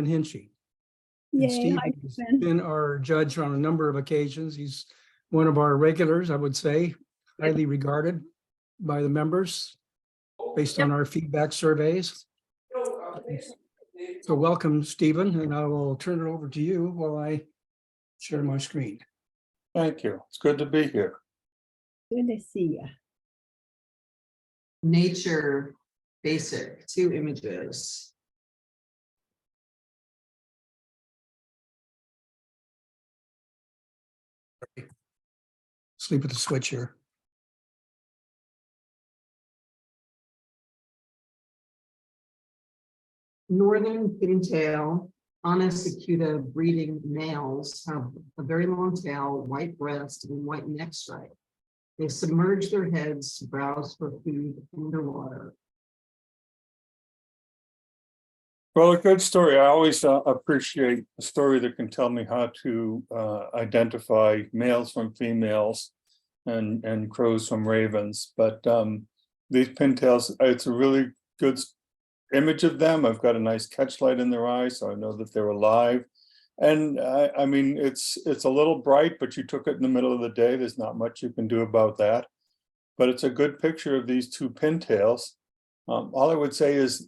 Hinchey. And Yay, Steve hi, has Stephen. been our judge on a number of occasions. He's one of our regulars, I would say, highly regarded by the members based on our feedback surveys. So welcome, Stephen, and I will turn it over to you while I share my screen. Thank you. It's good to be here. Good to see you. Nature basic, 2 images. Sleep at the switch here. Northern pintail onisacuta breeding males have a very long tail, white breast, and white neck stripe. They submerge their heads to browse for food underwater. Well, a good story. I always appreciate a story that can tell me how to identify males from females and crows from ravens. But these pintails, it's a really good image of them. I've got a nice catchlight in their eyes, so I know that they're alive. And I mean, it's a little bright, but you took it in the middle of the day. There's not much you can do about that. But it's a good picture of these 2 pintails. All I would say is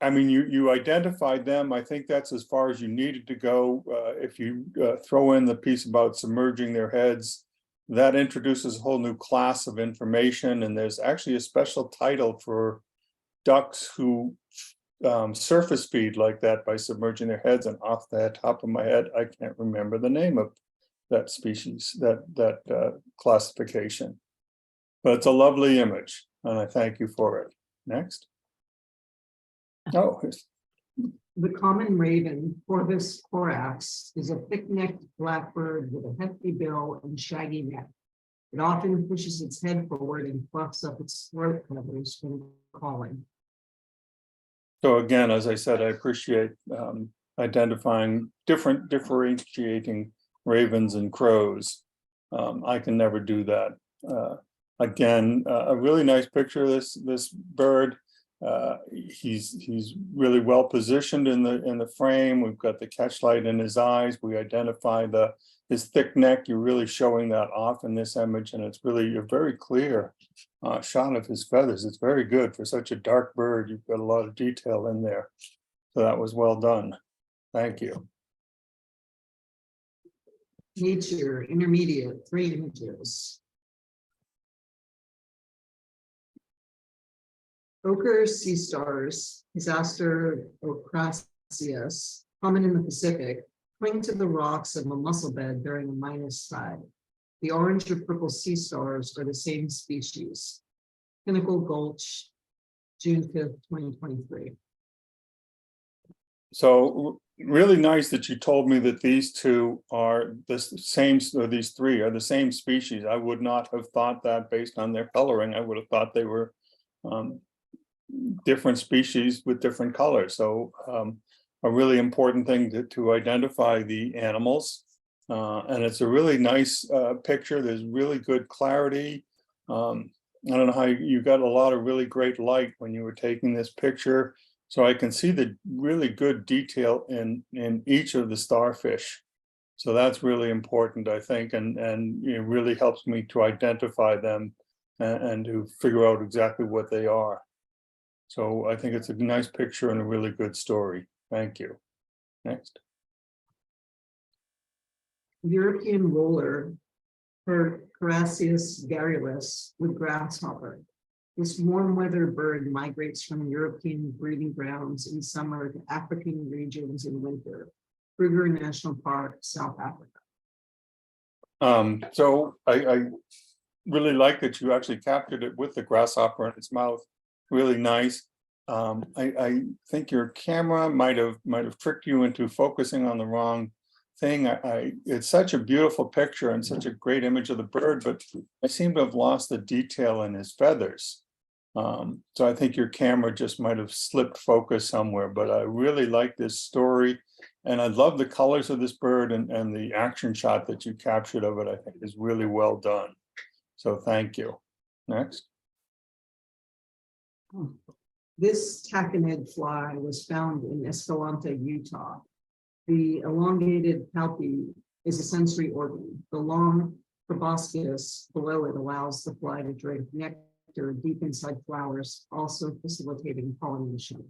I mean, you identified them. I think that's as far as you needed to go. If you throw in the piece about submerging their heads, that introduces a whole new class of information. And there's actually a special title for ducks who surface feed like that by submerging their heads. And off the top of my head, I can't remember the name of that species, that classification. But it's a lovely image, and I thank you for it. Next. Oh, The common raven, Corvus corax, is a thick-necked blackbird with a hefty bill and shaggy neck. It often pushes its head forward and fluffs up its throat feathers when calling. so again, as I said, I appreciate identifying differentiating ravens and crows. I can never do that. Again, a really nice picture of this bird. He's really well positioned in the frame. We've got the catchlight in his eyes. We identify his thick neck. You're really showing that off in this image, and it's really a very clear shot of his feathers. It's very good for such a dark bird. You've got a lot of detail in there, so that was well done. Thank you. Nature intermediate, 3 images. Ochre sea stars, Hisaster ocrassius, common in the Pacific, cling to the rocks of a mussel bed during a minus tide. The orange or purple sea stars are the same species. Pinnacle Gulch, June 5th, 2023. So really nice that you told me that these 2 are the same, or these 3 are the same species. I would not have thought that based on their coloring. I would have thought they were different species with different colors. So a really important thing to identify the animals. And it's a really nice picture. There's really good clarity. I don't know how you got a lot of really great light when you were taking this picture. So I can see the really good detail in each of the starfish. So that's really important, I think, and it really helps me to identify them and to figure out exactly what they are. So I think it's a nice picture and a really good story. Thank you. Next. European roller, Carassius garrulus, with grasshopper. This warm weather bird migrates from European breeding grounds in summer to African regions in winter. Kruger National Park, South Africa. So I really like that you actually captured it with the grasshopper in its mouth. Really nice. I think your camera might have tricked you into focusing on the wrong thing. It's such a beautiful picture and such a great image of the bird, but I seem to have lost the detail in his feathers. So I think your camera just might have slipped focus somewhere, but I really like this story. And I love the colors of this bird, and the action shot that you captured of it, I think is really well done. So thank you. Next. This taconid fly was found in Escalante, Utah. The elongated palpi is a sensory organ. The long proboscis below it allows the fly to drink nectar deep inside flowers, also facilitating pollination.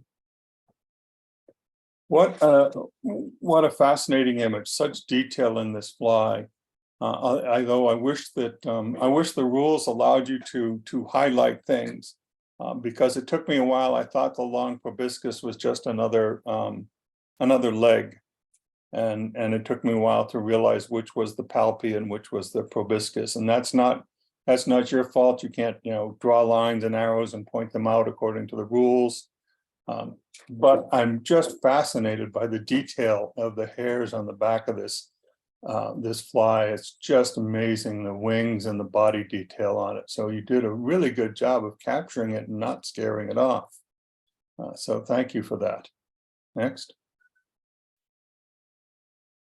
What a fascinating image, such detail in this fly. Though I wish that I wish the rules allowed you to highlight things, because it took me a while. I thought the long proboscis was just another leg, and it took me a while to realize which was the palpi and which was the proboscis. And that's not your fault. You can't draw lines and arrows and point them out according to the rules. But I'm just fascinated by the detail of the hairs on the back of this fly. It's just amazing, the wings and the body detail on it. So you did a really good job of capturing it and not scaring it off. So thank you for that. Next.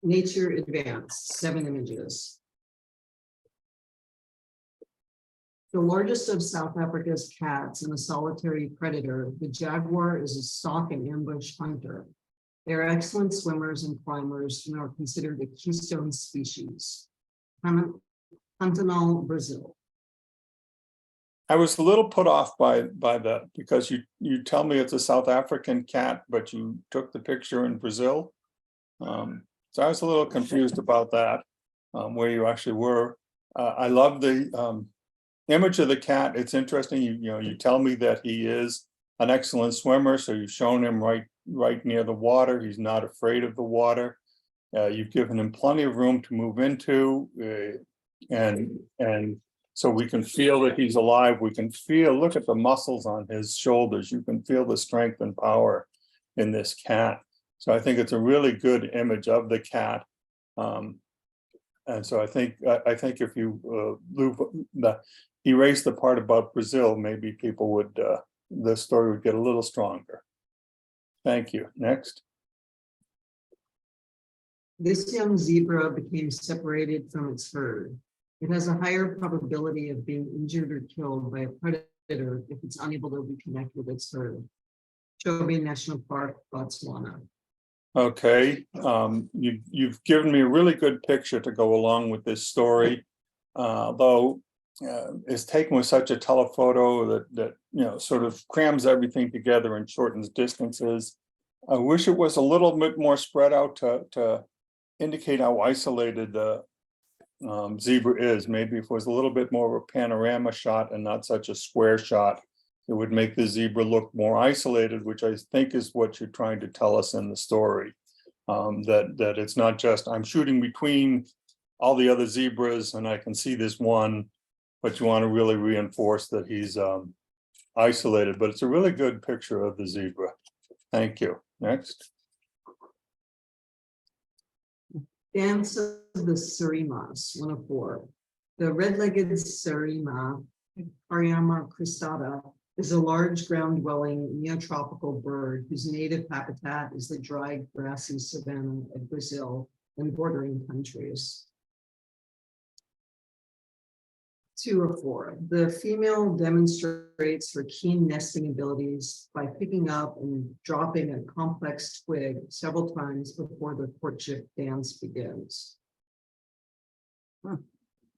Nature Advanced, 7 images. The largest of South Africa's cats and a solitary predator, the jaguar is a stalk and ambush hunter. They are excellent swimmers and climbers and are considered a keystone species. Pantanal, Brazil. I was a little put off by that, because you tell me it's a South African cat, but you took the picture in Brazil. So I was a little confused about that, where you actually were. I love the image of the cat. It's interesting. You tell me that he is an excellent swimmer, so you've shown him right near the water. He's not afraid of the water. You've given him plenty of room to move into, and so we can feel that he's alive. We can look at the muscles on his shoulders. You can feel the strength and power in this cat. So I think it's a really good image of the cat. And so I think if you erase the part about Brazil, maybe people would, the story would get a little stronger. Thank you. Next. This young zebra became separated from its herd. It has a higher probability of being injured or killed by a predator if it's unable to reconnect with its herd. Chobe National Park, Botswana. Okay, you've given me a really good picture to go along with this story, though it's taken with such a telephoto that sort of crams everything together and shortens distances. I wish it was a little bit more spread out to indicate how isolated the zebra is. Maybe if it was a little bit more of a panorama shot and not such a square shot, it would make the zebra look more isolated, which I think is what you're trying to tell us in the story. That it's not just I'm shooting between all the other zebras and I can see this one, but you want to really reinforce that he's isolated. But it's a really good picture of the zebra. Thank you. Next. Dance of the Surimas, 104. The red-legged Surima, Pictorial cristata, is a large ground-dwelling neotropical bird whose native habitat is the dry, grassy savanna of Brazil and bordering countries. 204. The female demonstrates her keen nesting abilities by picking up and dropping a complex twig several times before the courtship dance begins.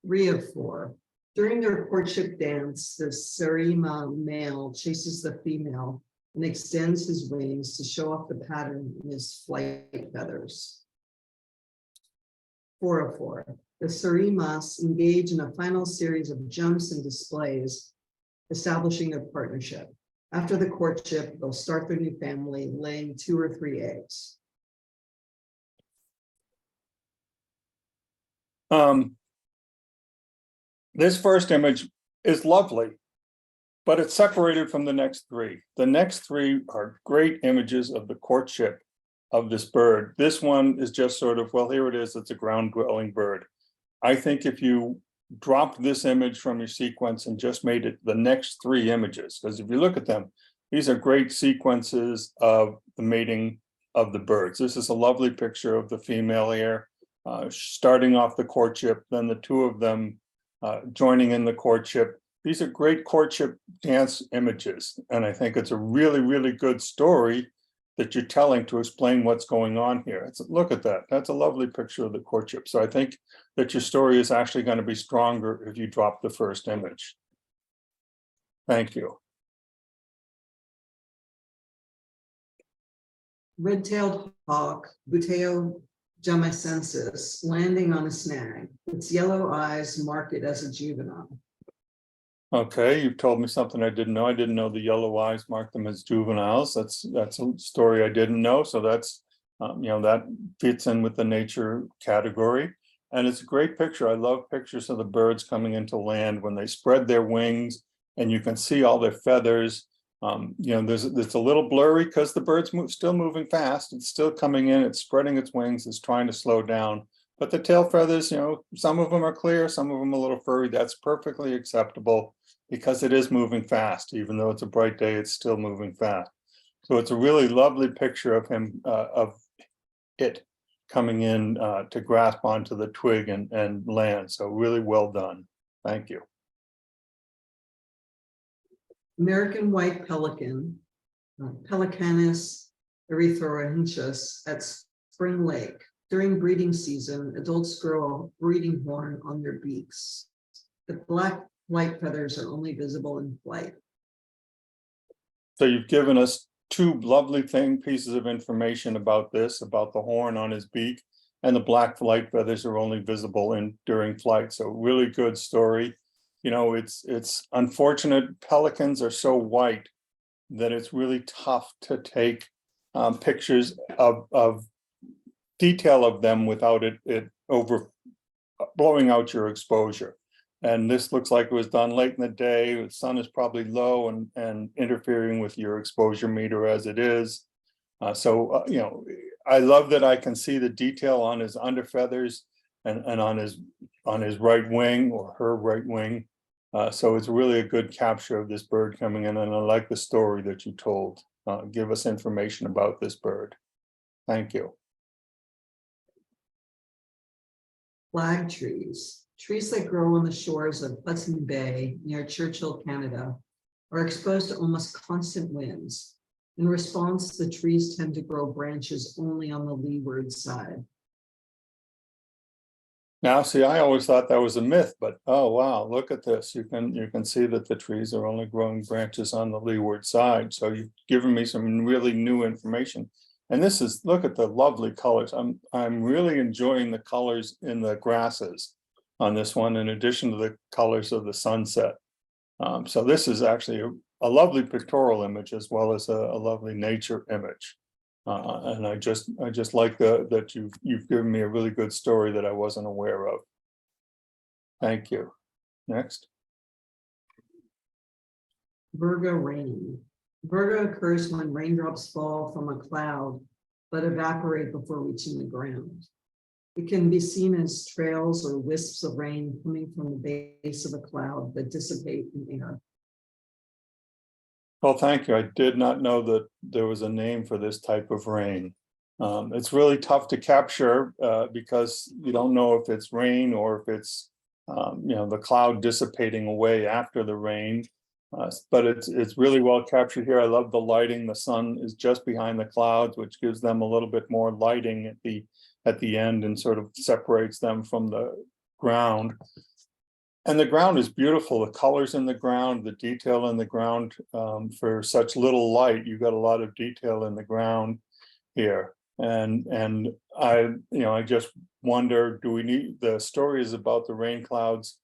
3 of 4. During their courtship dance, the Surima male chases the female and extends his wings to show off the pattern in his flight feathers. 4 of 4. The Surimas engage in a final series of jumps and displays, establishing their partnership. After the courtship, they'll start their new family, laying 2 or 3 eggs. This first image is lovely, but it's separated from the next 3. The next 3 are great images of the courtship of this bird. This one is just sort of, well, here it is, it's a ground-dwelling bird. I think if you dropped this image from your sequence and just made it the next 3 images, because if you look at them, these are great sequences of the mating of the birds. This is a lovely picture of the female here, starting off the courtship, then the 2 of them joining in the courtship. these are great courtship dance images. And I think it's a really, really good story that you're telling to explain what's going on here. Look at that. That's a lovely picture of the courtship. So I think that your story is actually going to be stronger if you drop the first image. Thank you. Red-tailed hawk, Buteo jamacensis, landing on a snag. Its yellow eyes mark it as a juvenile. Okay, you've told me something I didn't know. I didn't know the yellow eyes mark them as juveniles. That's a story I didn't know. So that's, that fits in with the nature category. And it's a great picture. I love pictures of the birds coming into land when they spread their wings and you can see all their feathers. It's a little blurry because the bird's still moving fast. It's still coming in, it's spreading its wings, it's trying to slow down. But the tail feathers, some of them are clear, some of them a little furry. That's perfectly acceptable because it is moving fast. Even though it's a bright day, it's still moving fast. So it's a really lovely picture of him, of it coming in to grasp onto the twig and land. So really well done. Thank you. American white pelican, Pelecanus erythrohinchus at Spring Lake. During breeding season, adults grow a breeding horn on their beaks. The black white feathers are only visible in flight. So you've given us two lovely pieces of information about this, about the horn on his beak, and the black flight feathers are only visible during flight. So really good story. It's unfortunate. Pelicans are so white that it's really tough to take pictures of detail of them without it over blowing out your exposure. And this looks like it was done late in the day. The sun is probably low and interfering with your exposure meter as it is. I love that I can see the detail on his underfeathers and on his right wing or her right wing. So it's really a good capture of this bird coming in, and I like the story that you told. Give us information about this bird. Thank you. Flag trees. Trees that grow on the shores of Hudson Bay near Churchill, Canada, are exposed to almost constant winds. In response, the trees tend to grow branches only on the leeward side. Now, see, I always thought that was a myth, but oh wow, look at this. You can see that the trees are only growing branches on the leeward side. So you've given me some really new information. And look at the lovely colors. I'm really enjoying the colors in the grasses on this one, in addition to the colors of the sunset. So this is actually a lovely pictorial image as well as a lovely nature image. And I just like that you've given me a really good story that I wasn't aware of. Thank you. Next. Virgo rain. Virgo occurs when raindrops fall from a cloud but evaporate before reaching the ground. It can be seen as trails or wisps of rain coming from the base of a cloud that dissipate in air. Well, thank you. I did not know that there was a name for this type of rain. It's really tough to capture because you don't know if it's rain or if it's the cloud dissipating away after the rain. But it's really well captured here. I love the lighting. The sun is just behind the clouds, which gives them a little bit more lighting at the end and sort of separates them from the ground. And the ground is beautiful. The colors in the ground, the detail in the ground, for such little light, you got a lot of detail in the ground here. And I just wonder, do we need, the story is about the rain clouds.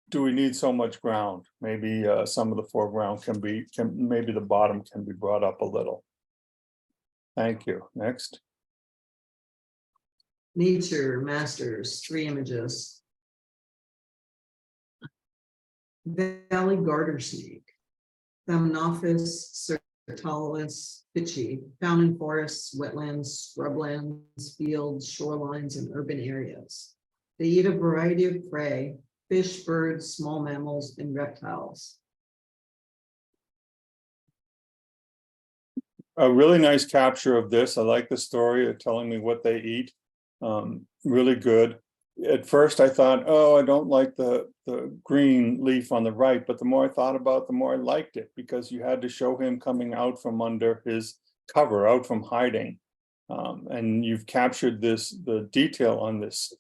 Do we need so much ground? Maybe some of the foreground maybe the bottom can be brought up a little. Thank you. Next. Nature Masters, 3 images. Valley garter snake, Thamnophis cirtalis pitchii, found in forests, wetlands, scrublands, fields, shorelines, and urban areas. They eat a variety of prey, fish, birds, small mammals, and reptiles. A really nice capture of this. I like the story of telling me what they eat. Really good. at first I thought, oh, I don't like the green leaf on the right, but the more I thought about it, the more I liked it, because you had to show him coming out from under his cover, out from hiding. And you've captured the detail on this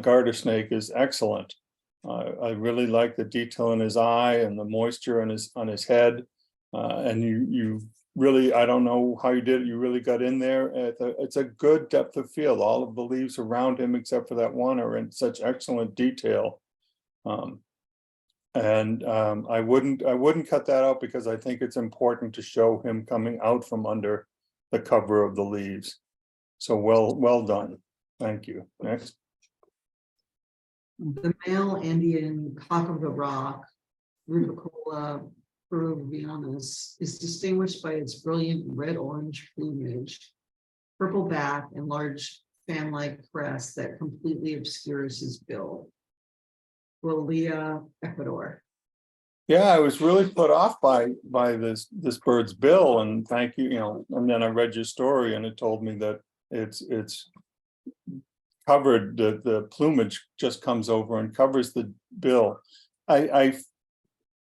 garter snake is excellent. I really like the detail in his eye and the moisture on his head. And you really, I don't know how you did it. You really got in there. It's a good depth of field. All of the leaves around him, except for that one, are in such excellent detail. I wouldn't cut that out, because I think it's important to show him coming out from under the cover of the leaves. So well done. Thank you. Next. The male Andean cock of the rock, Rubicola peruvianus, is distinguished by its brilliant red-orange plumage, purple back, and large fan-like crest that completely obscures his bill. Rolia, Ecuador. Yeah, I was really put off by this bird's bill, and thank you. You know, and then I read your story, and it told me that it's covered. The plumage just comes over and covers the bill. I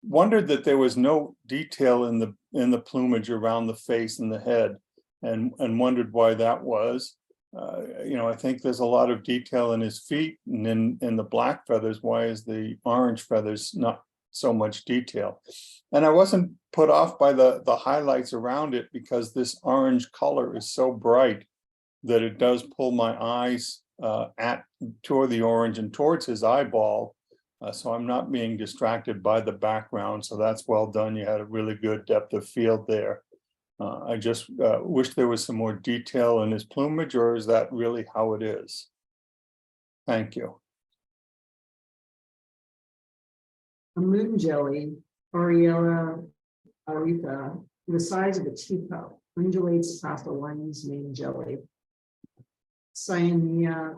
wondered that there was no detail in the plumage around the face and the head, and wondered why that was. You know, I think there's a lot of detail in his feet and in the black feathers. Why is the orange feathers not so much detail? And I wasn't put off by the highlights around it, because this orange color is so bright that it does pull my eyes toward the orange and towards his eyeball. So I'm not being distracted by the background. So that's well done. You had a really good depth of field there. I just wish there was some more detail in his plumage, or is that really how it is? Thank you. A moon jelly, Ariella aretha, the size of a teacup, undulates past a lion's mane jelly. Cyanea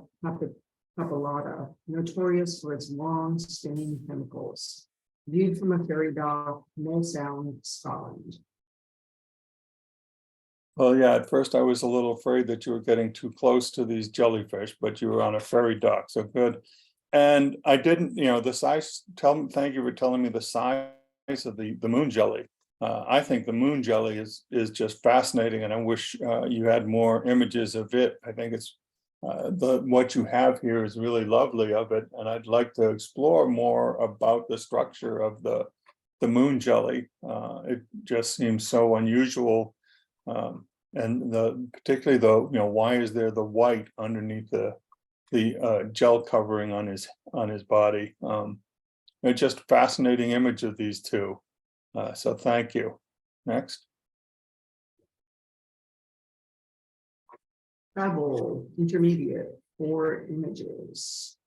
papillata, notorious for its long, stinging tentacles. Viewed from a ferry dock, Mill Sound, Scotland. Well, yeah, at first I was a little afraid that you were getting too close to these jellyfish, but you were on a ferry dock, so good. And I didn't, you know, the size, thank you for telling me the size of the moon jelly. I think the moon jelly is just fascinating, and I wish you had more images of it. I think it's what you have here is really lovely of it, and I'd like to explore more about the structure of the moon jelly. It just seems so unusual. And particularly why is there the white underneath the gel covering on his body? It's just a fascinating image of these two. So thank you. Next. Travel, intermediate, 4 images.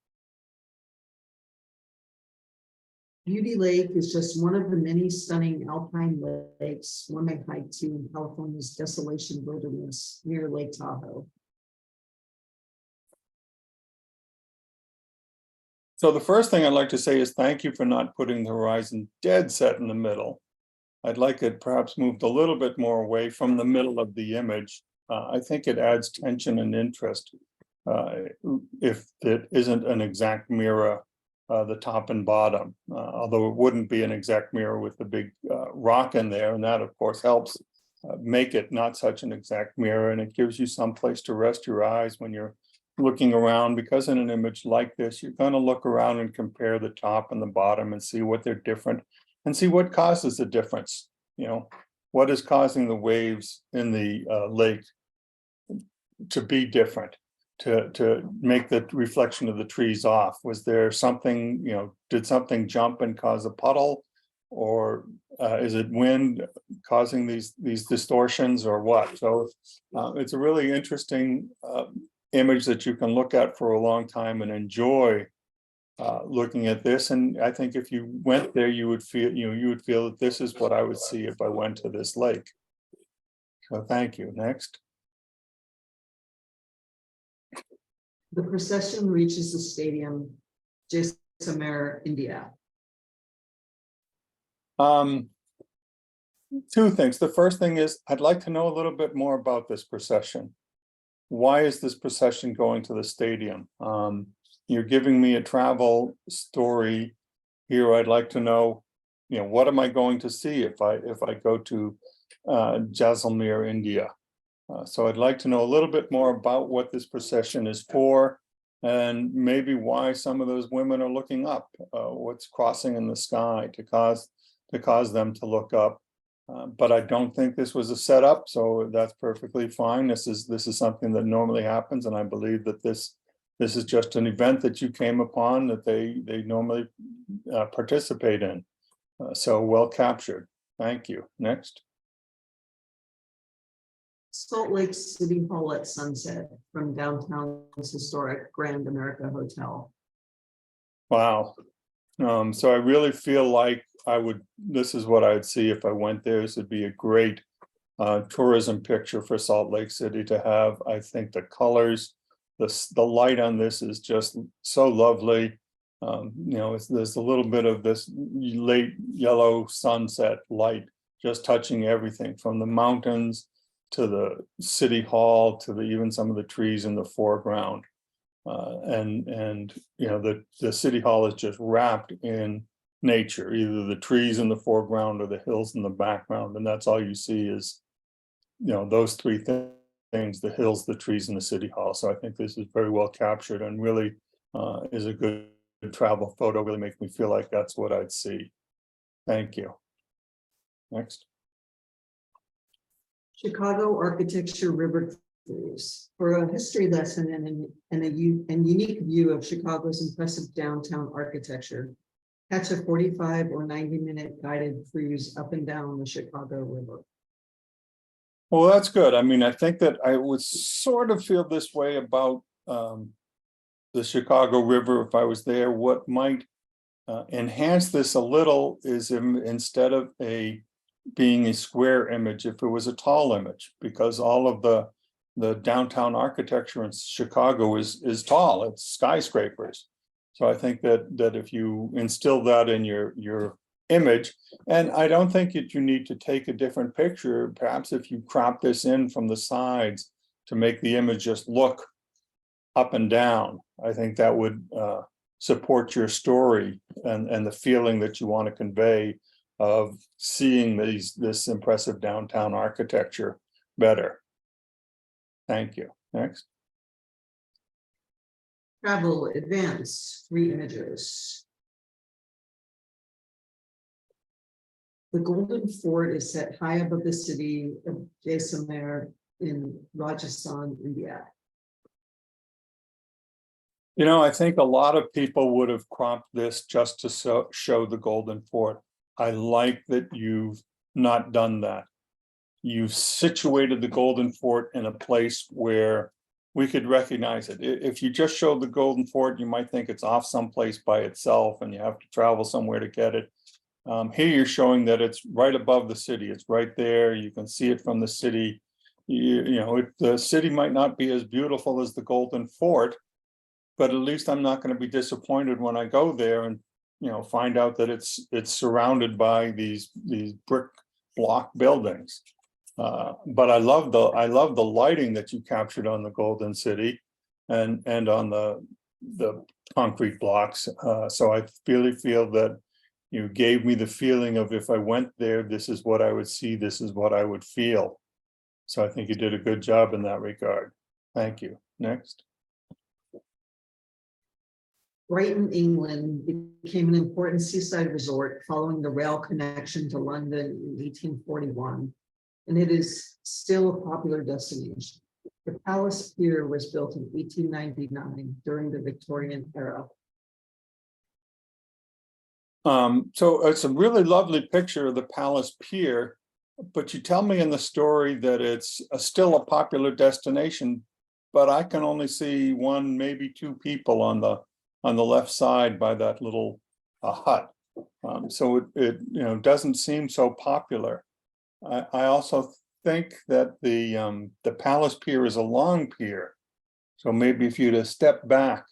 Beauty Lake is just one of the many stunning alpine lakes one may hike to in California's Desolation Wilderness near Lake Tahoe. So the first thing I'd like to say is thank you for not putting the horizon dead set in the middle. I'd like it perhaps moved a little bit more away from the middle of the image. I think it adds tension and interest if it isn't an exact mirror, the top and bottom, although it wouldn't be an exact mirror with the big rock in there, and that of course helps make it not such an exact mirror, and it gives you some place to rest your eyes when you're looking around, because in an image like this, you're going to look around and compare the top and the bottom and see what they're different and see what causes the difference. You know, what is causing the waves in the lake to be different, to make the reflection of the trees off? Was there something, did something jump and cause a puddle, or is it wind causing these distortions, or what? So it's a really interesting image that you can look at for a long time and enjoy looking at this. And I think if you went there, you would feel, you would feel that this is what I would see if I went to this lake. So thank you. Next. The procession reaches the stadium, Jaisalmer, India. Two things. The first thing is I'd like to know a little bit more about this procession. Why is this procession going to the stadium? you're giving me a travel story here. I'd like to know, what am I going to see if I go to Jaisalmer, India? So I'd like to know a little bit more about what this procession is for, and maybe why some of those women are looking up, what's crossing in the sky to cause them to look up. But I don't think this was a setup, so that's perfectly fine. This is something that normally happens, and I believe that this is just an event that you came upon that they normally participate in. So well captured. Thank you. Next. Salt Lake City Hall at sunset from downtown's historic Grand America Hotel. Wow. So I really feel like this is what I'd see if I went there. This would be a great tourism picture for Salt Lake City to have. I think the colors, the light on this is just so lovely. There's a little bit of this late yellow sunset light just touching everything from the mountains to the city hall to even some of the trees in the foreground. The city hall is just wrapped in nature, either the trees in the foreground or the hills in the background, and that's all you see is those three things: the hills, the trees, and the city hall. So I think this is very well captured and really is a good travel photo. Really makes me feel like that's what I'd see. Thank you. Next. Chicago Architecture River Cruise for a history lesson and a unique view of Chicago's impressive downtown architecture. Catch a 45 or 90-minute guided cruise up and down the Chicago River. Well, that's good. I mean, I think that I would sort of feel this way about the Chicago River if I was there. What might enhance this a little is instead of being a square image, if it was a tall image, because all of the downtown architecture in Chicago is tall. It's skyscrapers. So I think that if you instill that in your image, and I don't think that you need to take a different picture. Perhaps if you crop this in from the sides to make the image just look up and down, I think that would support your story and the feeling that you want to convey of seeing this impressive downtown architecture better. Thank you. Next. Travel advance, 3 images. The Golden Fort is set high above the city of Jaisalmer in Rajasthan, India. I think a lot of people would have cropped this just to show the Golden Fort. I like that you've not done that. You've situated the Golden Fort in a place where we could recognize it. If you just showed the Golden Fort, you might think it's off someplace by itself and you have to travel somewhere to get it. Here you're showing that it's right above the city. It's right there. You can see it from the city. The city might not be as beautiful as the Golden Fort, but at least I'm not going to be disappointed when I go there and find out that it's surrounded by these brick block buildings. But I love the lighting that you captured on the Golden City and on the concrete blocks. So I really feel that you gave me the feeling of if I went there, this is what I would see, this is what I would feel. So I think you did a good job in that regard. Thank you. Next. Brighton, England became an important seaside resort following the rail connection to London in 1841, and it is still a popular destination. The Palace Pier was built in 1899 during the Victorian era. So it's a really lovely picture of the Palace Pier, but you tell me in the story that it's still a popular destination, but I can only see one, maybe 2 people on the left side by that little hut. So it doesn't seem so popular. I also think that the Palace Pier is a long pier. So maybe if you'd have stepped back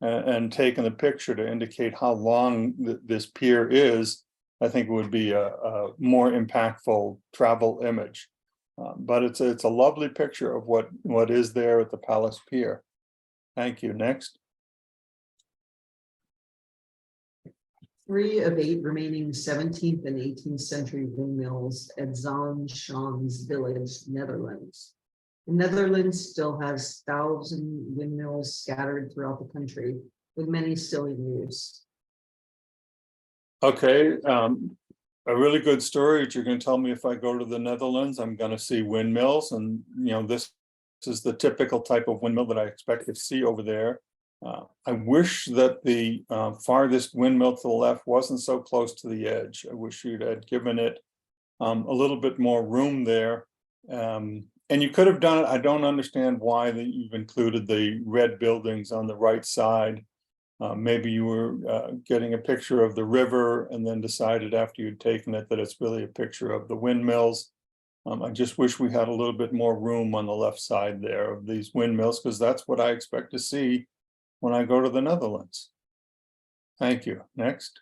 and taken the picture to indicate how long this pier is, I think it would be a more impactful travel image. But it's a lovely picture of what is there at the Palace Pier. Thank you. Next. 3 of 8 remaining 17th and 18th century windmills at Zaanschans village, Netherlands. The Netherlands still has 1,000 windmills scattered throughout the country, with many still in use. Okay, a really good story that you're gonna tell me if I go to the Netherlands, I'm gonna see windmills and, this is the typical type of windmill that I expect to see over there. I wish that the farthest windmill to the left wasn't so close to the edge. I wish you'd had given it a little bit more room there. And you could have done it. I don't understand why that you've included the red buildings on the right side. Maybe you were getting a picture of the river and then decided after you'd taken it that it's really a picture of the windmills. I just wish we had a little bit more room on the left side there of these windmills, because that's what I expect to see when I go to the Netherlands. Thank you. Next.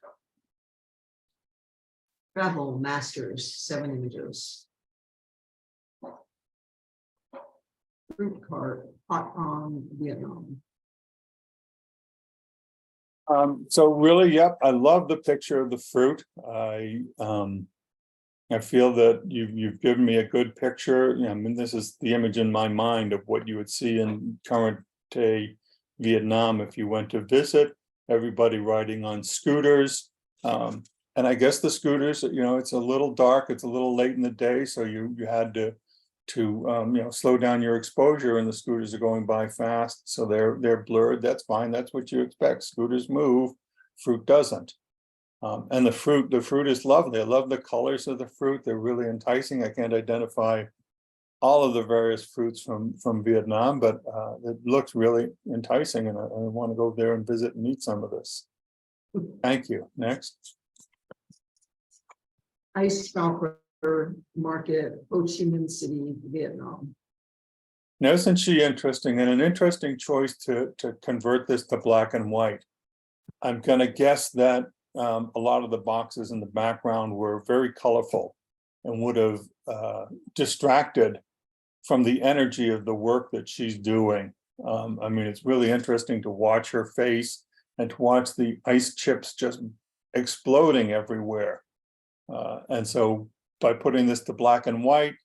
Travel Masters, 7 images. Fruit cart, Hot Pong, Vietnam. So really, yep, I love the picture of the fruit. I feel that you've given me a good picture. I mean, this is the image in my mind of what you would see in current day Vietnam if you went to visit. Everybody riding on scooters. And I guess the scooters, it's a little dark, it's a little late in the day, so you had to slow down your exposure, and the scooters are going by fast, so they're blurred. That's fine. That's what you expect. Scooters move, fruit doesn't. And the fruit is lovely. I love the colors of the fruit. They're really enticing. I can't identify all of the various fruits from Vietnam, but it looks really enticing, and I want to go there and visit and eat some of this. Thank you. Next. Ice Scalper Market, Ho Chi Minh City, Vietnam. Now, isn't she interesting, and an interesting choice to convert this to black and white? I'm going to guess that a lot of the boxes in the background were very colorful and would have distracted from the energy of the work that she's doing. I mean, it's really interesting to watch her face and to watch the ice chips just exploding everywhere. And so by putting this to black and white,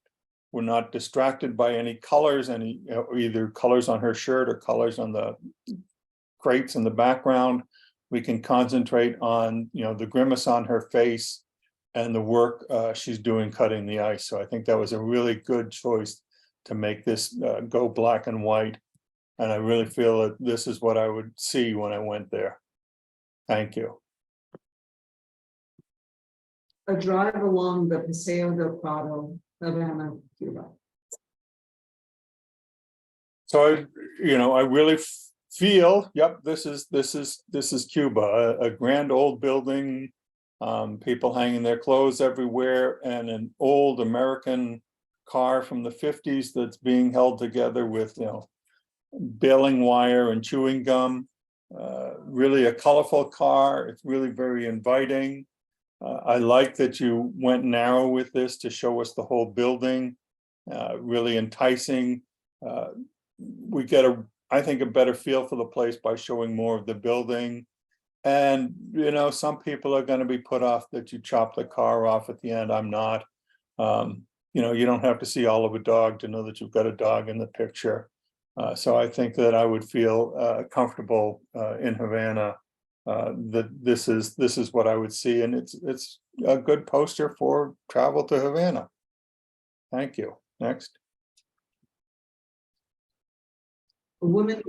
we're not distracted by any colors, either colors on her shirt or colors on the crates in the background. We can concentrate on, the grimace on her face and the work she's doing cutting the ice. So I think that was a really good choice to make this go black and white. And I really feel that this is what I would see when I went there. Thank you. A drive along the Paseo del Prado, Havana, Cuba. So I really feel, yep, this is Cuba, a grand old building, people hanging their clothes everywhere, and an old American car from the 50s that's being held together with baling wire and chewing gum. Really a colorful car. It's really very inviting. I like that you went narrow with this to show us the whole building. Really enticing. We get I think a better feel for the place by showing more of the building. And some people are going to be put off that you chop the car off at the end. I'm not. You don't have to see all of a dog to know that you've got a dog in the picture. So I think that I would feel comfortable in Havana. That this is what I would see, and it's a good poster for travel to Havana. Thank you. Next. Women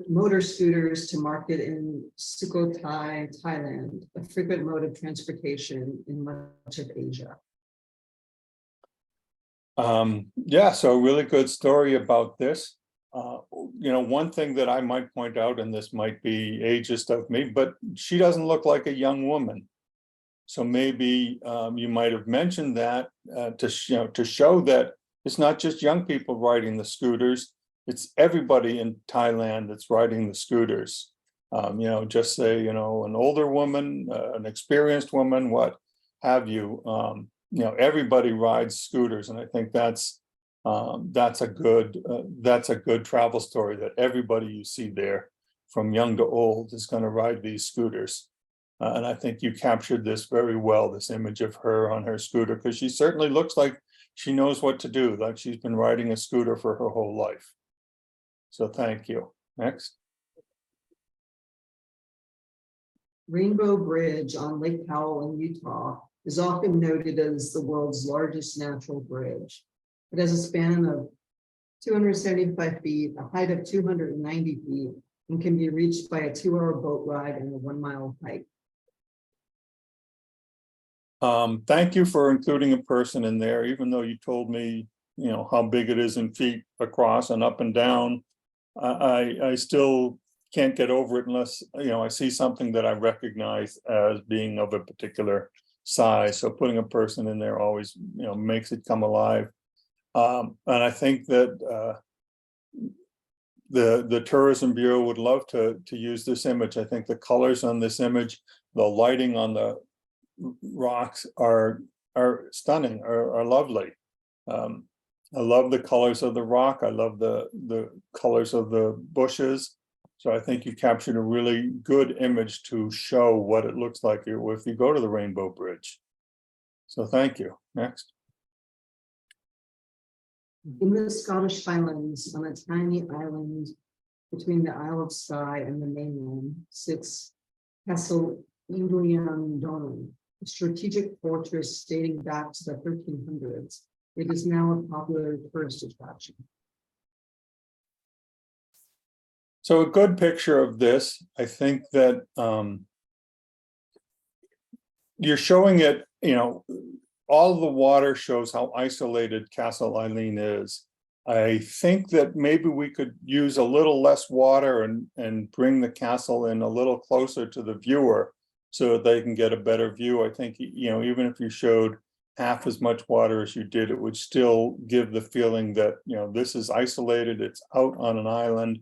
motor scooters to market in Sukhothai, Thailand, a frequent mode of transportation in much of Asia. Yeah, so a really good story about this. One thing that I might point out, and this might be ageist of me, but she doesn't look like a young woman. So maybe you might have mentioned that to show that it's not just young people riding the scooters, it's everybody in Thailand that's riding the scooters. Just say, an older woman, an experienced woman, what have you. Everybody rides scooters, and I think that's a good travel story, that everybody you see there, from young to old, is going to ride these scooters. And I think you captured this very well, this image of her on her scooter, because she certainly looks like she knows what to do, like she's been riding a scooter for her whole life. So thank you. Next. Rainbow Bridge on Lake Powell in Utah is often noted as the world's largest natural bridge. It has a span of 275 feet, a height of 290 feet, and can be reached by a 2-hour boat ride and a 1-mile hike. Thank you for including a person in there, even though you told me, you know, how big it is in feet across and up and down. I still can't get over it unless, you know, I see something that I recognize as being of a particular size. So putting a person in there always, you know, makes it come alive. And I think that the Tourism Bureau would love to use this image. I think the colors on this image, the lighting on the rocks are stunning, are lovely. I love the colors of the rock. I love the colors of the bushes. So I think you captured a really good image to show what it looks like if you go to the Rainbow Bridge. So thank you. Next. In the Scottish Highlands, on a tiny island between the Isle of Skye and the mainland, sits Castle Donan, a strategic fortress dating back to the 1300s. It is now a popular tourist attraction. So a good picture of this, I think that you're showing it, you know, all of the water shows how isolated Castle Eileen is. I think that maybe we could use a little less water and bring the castle in a little closer to the viewer so that they can get a better view. I think, you know, even if you showed half as much water as you did, it would still give the feeling that, you know, this is isolated, it's out on an island.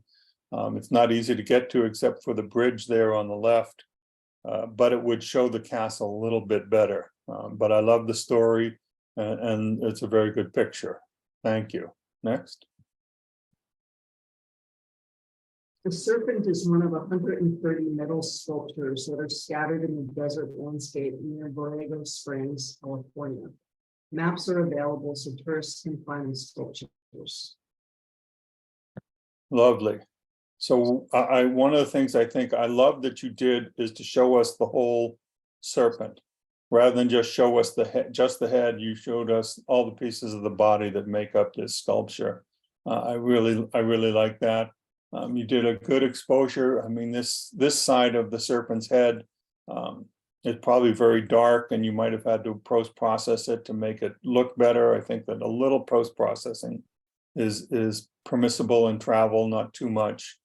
It's not easy to get to except for the bridge there on the left, but it would show the castle a little bit better. But I love the story and it's a very good picture. Thank you. Next. The serpent is one of 130 metal sculptures that are scattered in the desert landscape near Borrego Springs, California. Maps are available so tourists can find the sculptures. Lovely. So one of the things I think I love that you did is to show us the whole serpent. Rather than just show us the head, just the head, you showed us all the pieces of the body that make up this sculpture. I really like that. You did a good exposure. I mean, this side of the serpent's head is probably very dark, and you might have had to post-process it to make it look better. I think that a little post-processing is permissible in travel, not too much.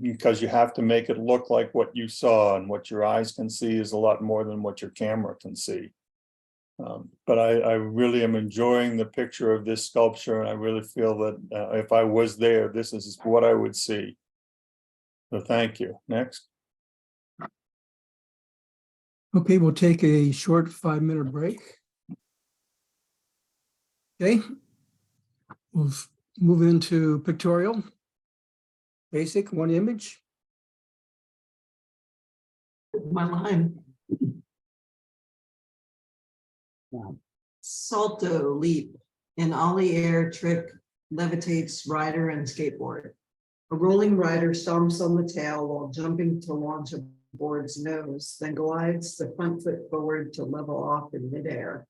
Because you have to make it look like what you saw, and what your eyes can see is a lot more than what your camera can see. But I really am enjoying the picture of this sculpture, and I really feel that if I was there, this is what I would see. So thank you. Next. Okay, we'll take a short 5-minute break. Okay. We'll move into Pictorial. Basic, one image. My line. Salto leap, an ollie air trick, levitates rider and skateboard. A rolling rider stomps on the tail while jumping to launch a board's nose, then glides the front foot forward to level off in midair.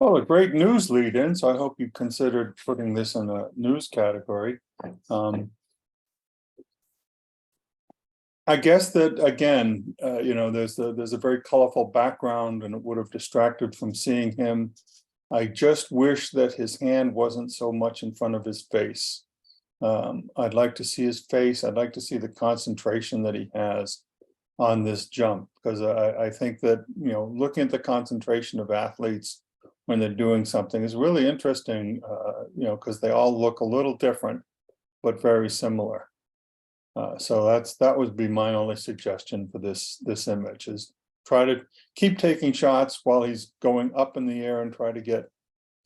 Well, a great news lead in, so I hope you considered putting this in a news category. I guess that again, you know, there's a very colorful background, and it would have distracted from seeing him. I just wish that his hand wasn't so much in front of his face. I'd like to see his face. I'd like to see the concentration that he has on this jump, because I think that, you know, looking at the concentration of athletes when they're doing something is really interesting, you know, because they all look a little different, but very similar. So that would be my only suggestion for this image, is try to keep taking shots while he's going up in the air, and try to get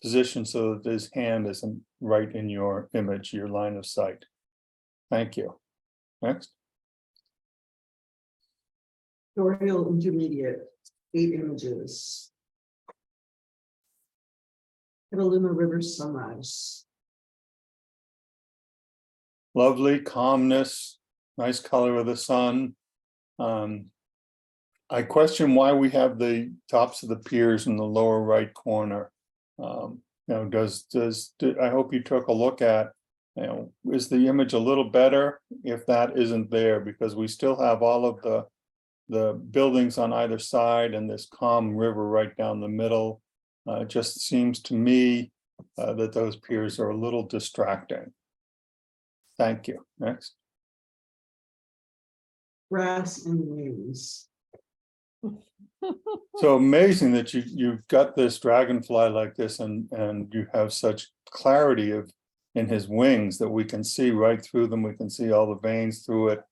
positioned so that his hand isn't right in your image, your line of sight. Thank you. Next. Pictorial intermediate, 8 images. Petaluma River sunrise. Lovely calmness, nice color of the sun. I question why we have the tops of the piers in the lower right corner. You know, I hope you took a look at, you know, is the image a little better if that isn't there, because we still have all of the buildings on either side and this calm river right down the middle. It just seems to me that those piers are a little distracting. Thank you. Next. Grass and wings. So amazing that you've got this dragonfly like this and you have such clarity in his wings that we can see right through them. We can see all the veins through it.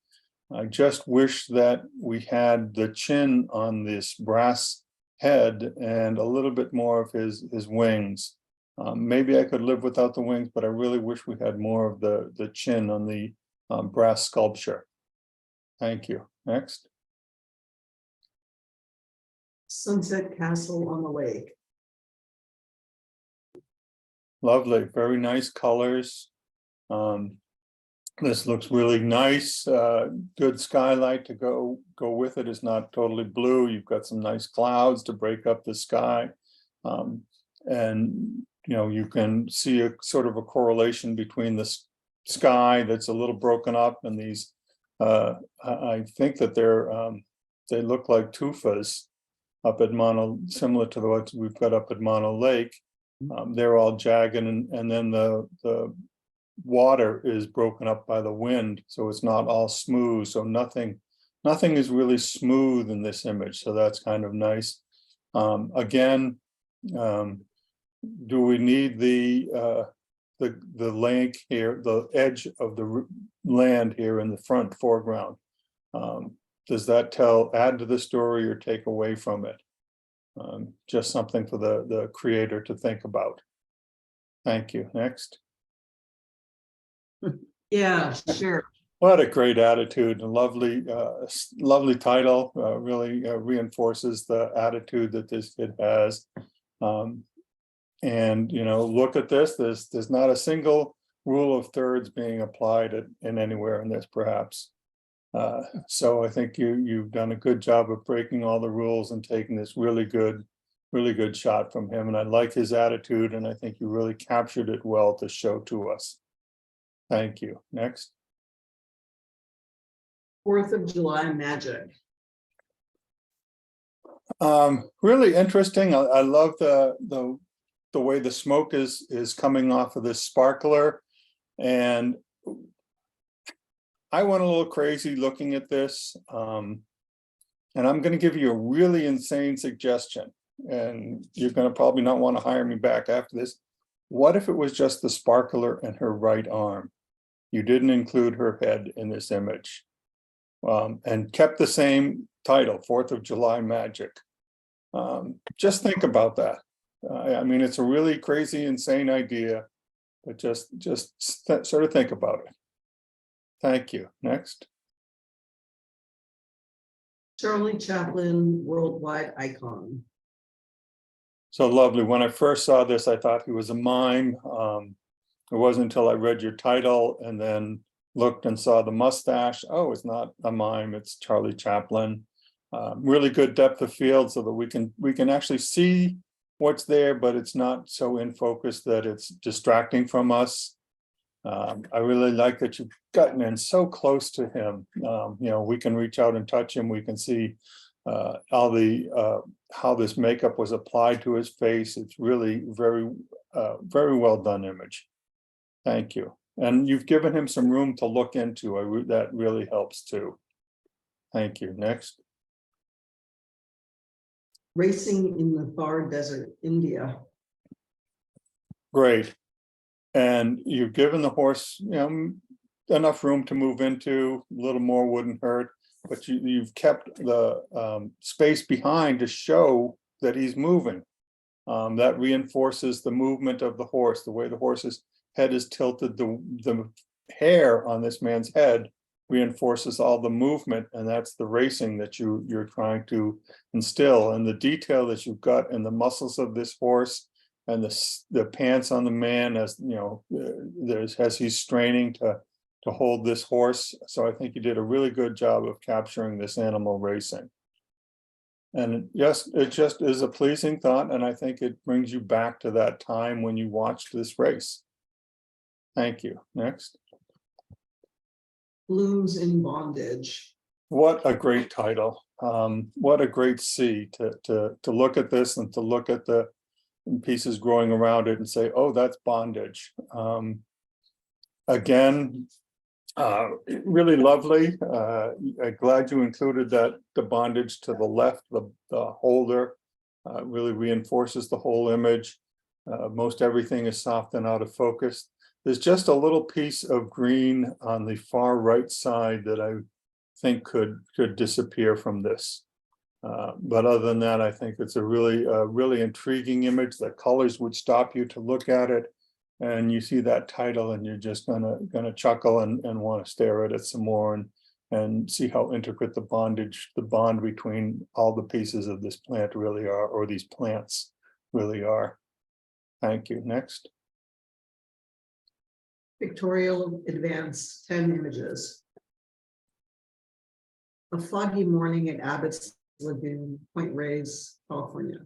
I just wish that we had the chin on this brass head and a little bit more of his wings. Maybe I could live without the wings, but I really wish we had more of the chin on the brass sculpture. Thank you. Next. Sunset Castle on the lake. Lovely, very nice colors. This looks really nice. Good skylight to go with it. It's not totally blue. You've got some nice clouds to break up the sky. And you know, you can see a sort of a correlation between the sky that's a little broken up and these I think that they look like tufas up at similar to what we've got up at Mono Lake. They're all jagged and then the water is broken up by the wind, so it's not all smooth. So nothing is really smooth in this image. So that's kind of nice. Again, do we need the lake here, the edge of the land here in the front foreground? Does that add to the story or take away from it? Just something for the creator to think about. Thank you. Next. Yeah, sure. What a great attitude, a lovely title, really reinforces the attitude that this kid has. And you know, look at this, there's not a single rule of thirds being applied in anywhere in this, perhaps. So I think you've done a good job of breaking all the rules and taking this really good shot from him. And I like his attitude, and I think you really captured it well to show to us. Thank you. Next. 4th of July magic. Really interesting. I love the way the smoke is coming off of this sparkler, and I went a little crazy looking at this, and I'm going to give you a really insane suggestion, and you're going to probably not want to hire me back after this. What if it was just the sparkler and her right arm? You didn't include her head in this image, and kept the same title, 4th of July Magic. Just think about that. I mean, it's a really crazy, insane idea, but just sort of think about it. Thank you. Next. Charlie Chaplin worldwide icon. So lovely. When I first saw this, I thought he was a mime. It wasn't until I read your title and then looked and saw the mustache. Oh, it's not a mime, it's Charlie Chaplin. Really good depth of field so that we can actually see what's there, but it's not so in focus that it's distracting from us. I really like that you've gotten in so close to him. You know, we can reach out and touch him. We can see all the how this makeup was applied to his face. It's really very well done image. Thank you. And you've given him some room to look into. That really helps too. Thank you. Next. Racing in the Thar Desert, India. Great. And you've given the horse, you know, enough room to move into. A little more wouldn't hurt, but you've kept the space behind to show that he's moving. That reinforces the movement of the horse, the way the horse's head is tilted. The hair on this man's head reinforces all the movement, and that's the racing that you're trying to instill, and the detail that you've got in the muscles of this horse and the pants on the man, as you know, as he's straining to hold this horse. So I think you did a really good job of capturing this animal racing. And yes, it just is a pleasing thought, and I think it brings you back to that time when you watched this race. Thank you. Next. Blooms in Bondage. What a great title. What a great C to look at this and to look at the pieces growing around it and say, oh, that's bondage. Again, really lovely. I'm glad you included that the bondage to the left, the holder, really reinforces the whole image. Most everything is soft and out of focus. There's just a little piece of green on the far right side that I think could disappear from this. But other than that, I think it's a really intriguing image. The colors would stop you to look at it, and you see that title and you're just gonna chuckle and want to stare at it some more and see how intricate the bond between all the pieces of this plant really are, or these plants really are. Thank you. Next. Pictorial Advance, 10 images. A foggy morning at Abbott's Lagoon, Point Reyes, California.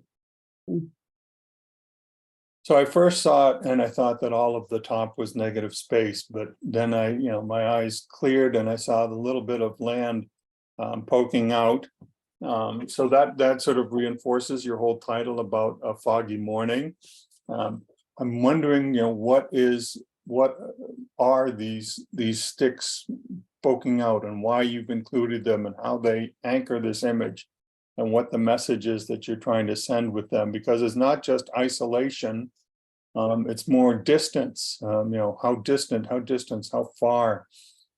So I first saw it and I thought that all of the top was negative space, but then my eyes cleared and I saw the little bit of land poking out. So that sort of reinforces your whole title about a foggy morning. I'm wondering, what are these sticks poking out and why you've included them and how they anchor this image and what the message is that you're trying to send with them, because it's not just isolation, it's more distance. How distant, how far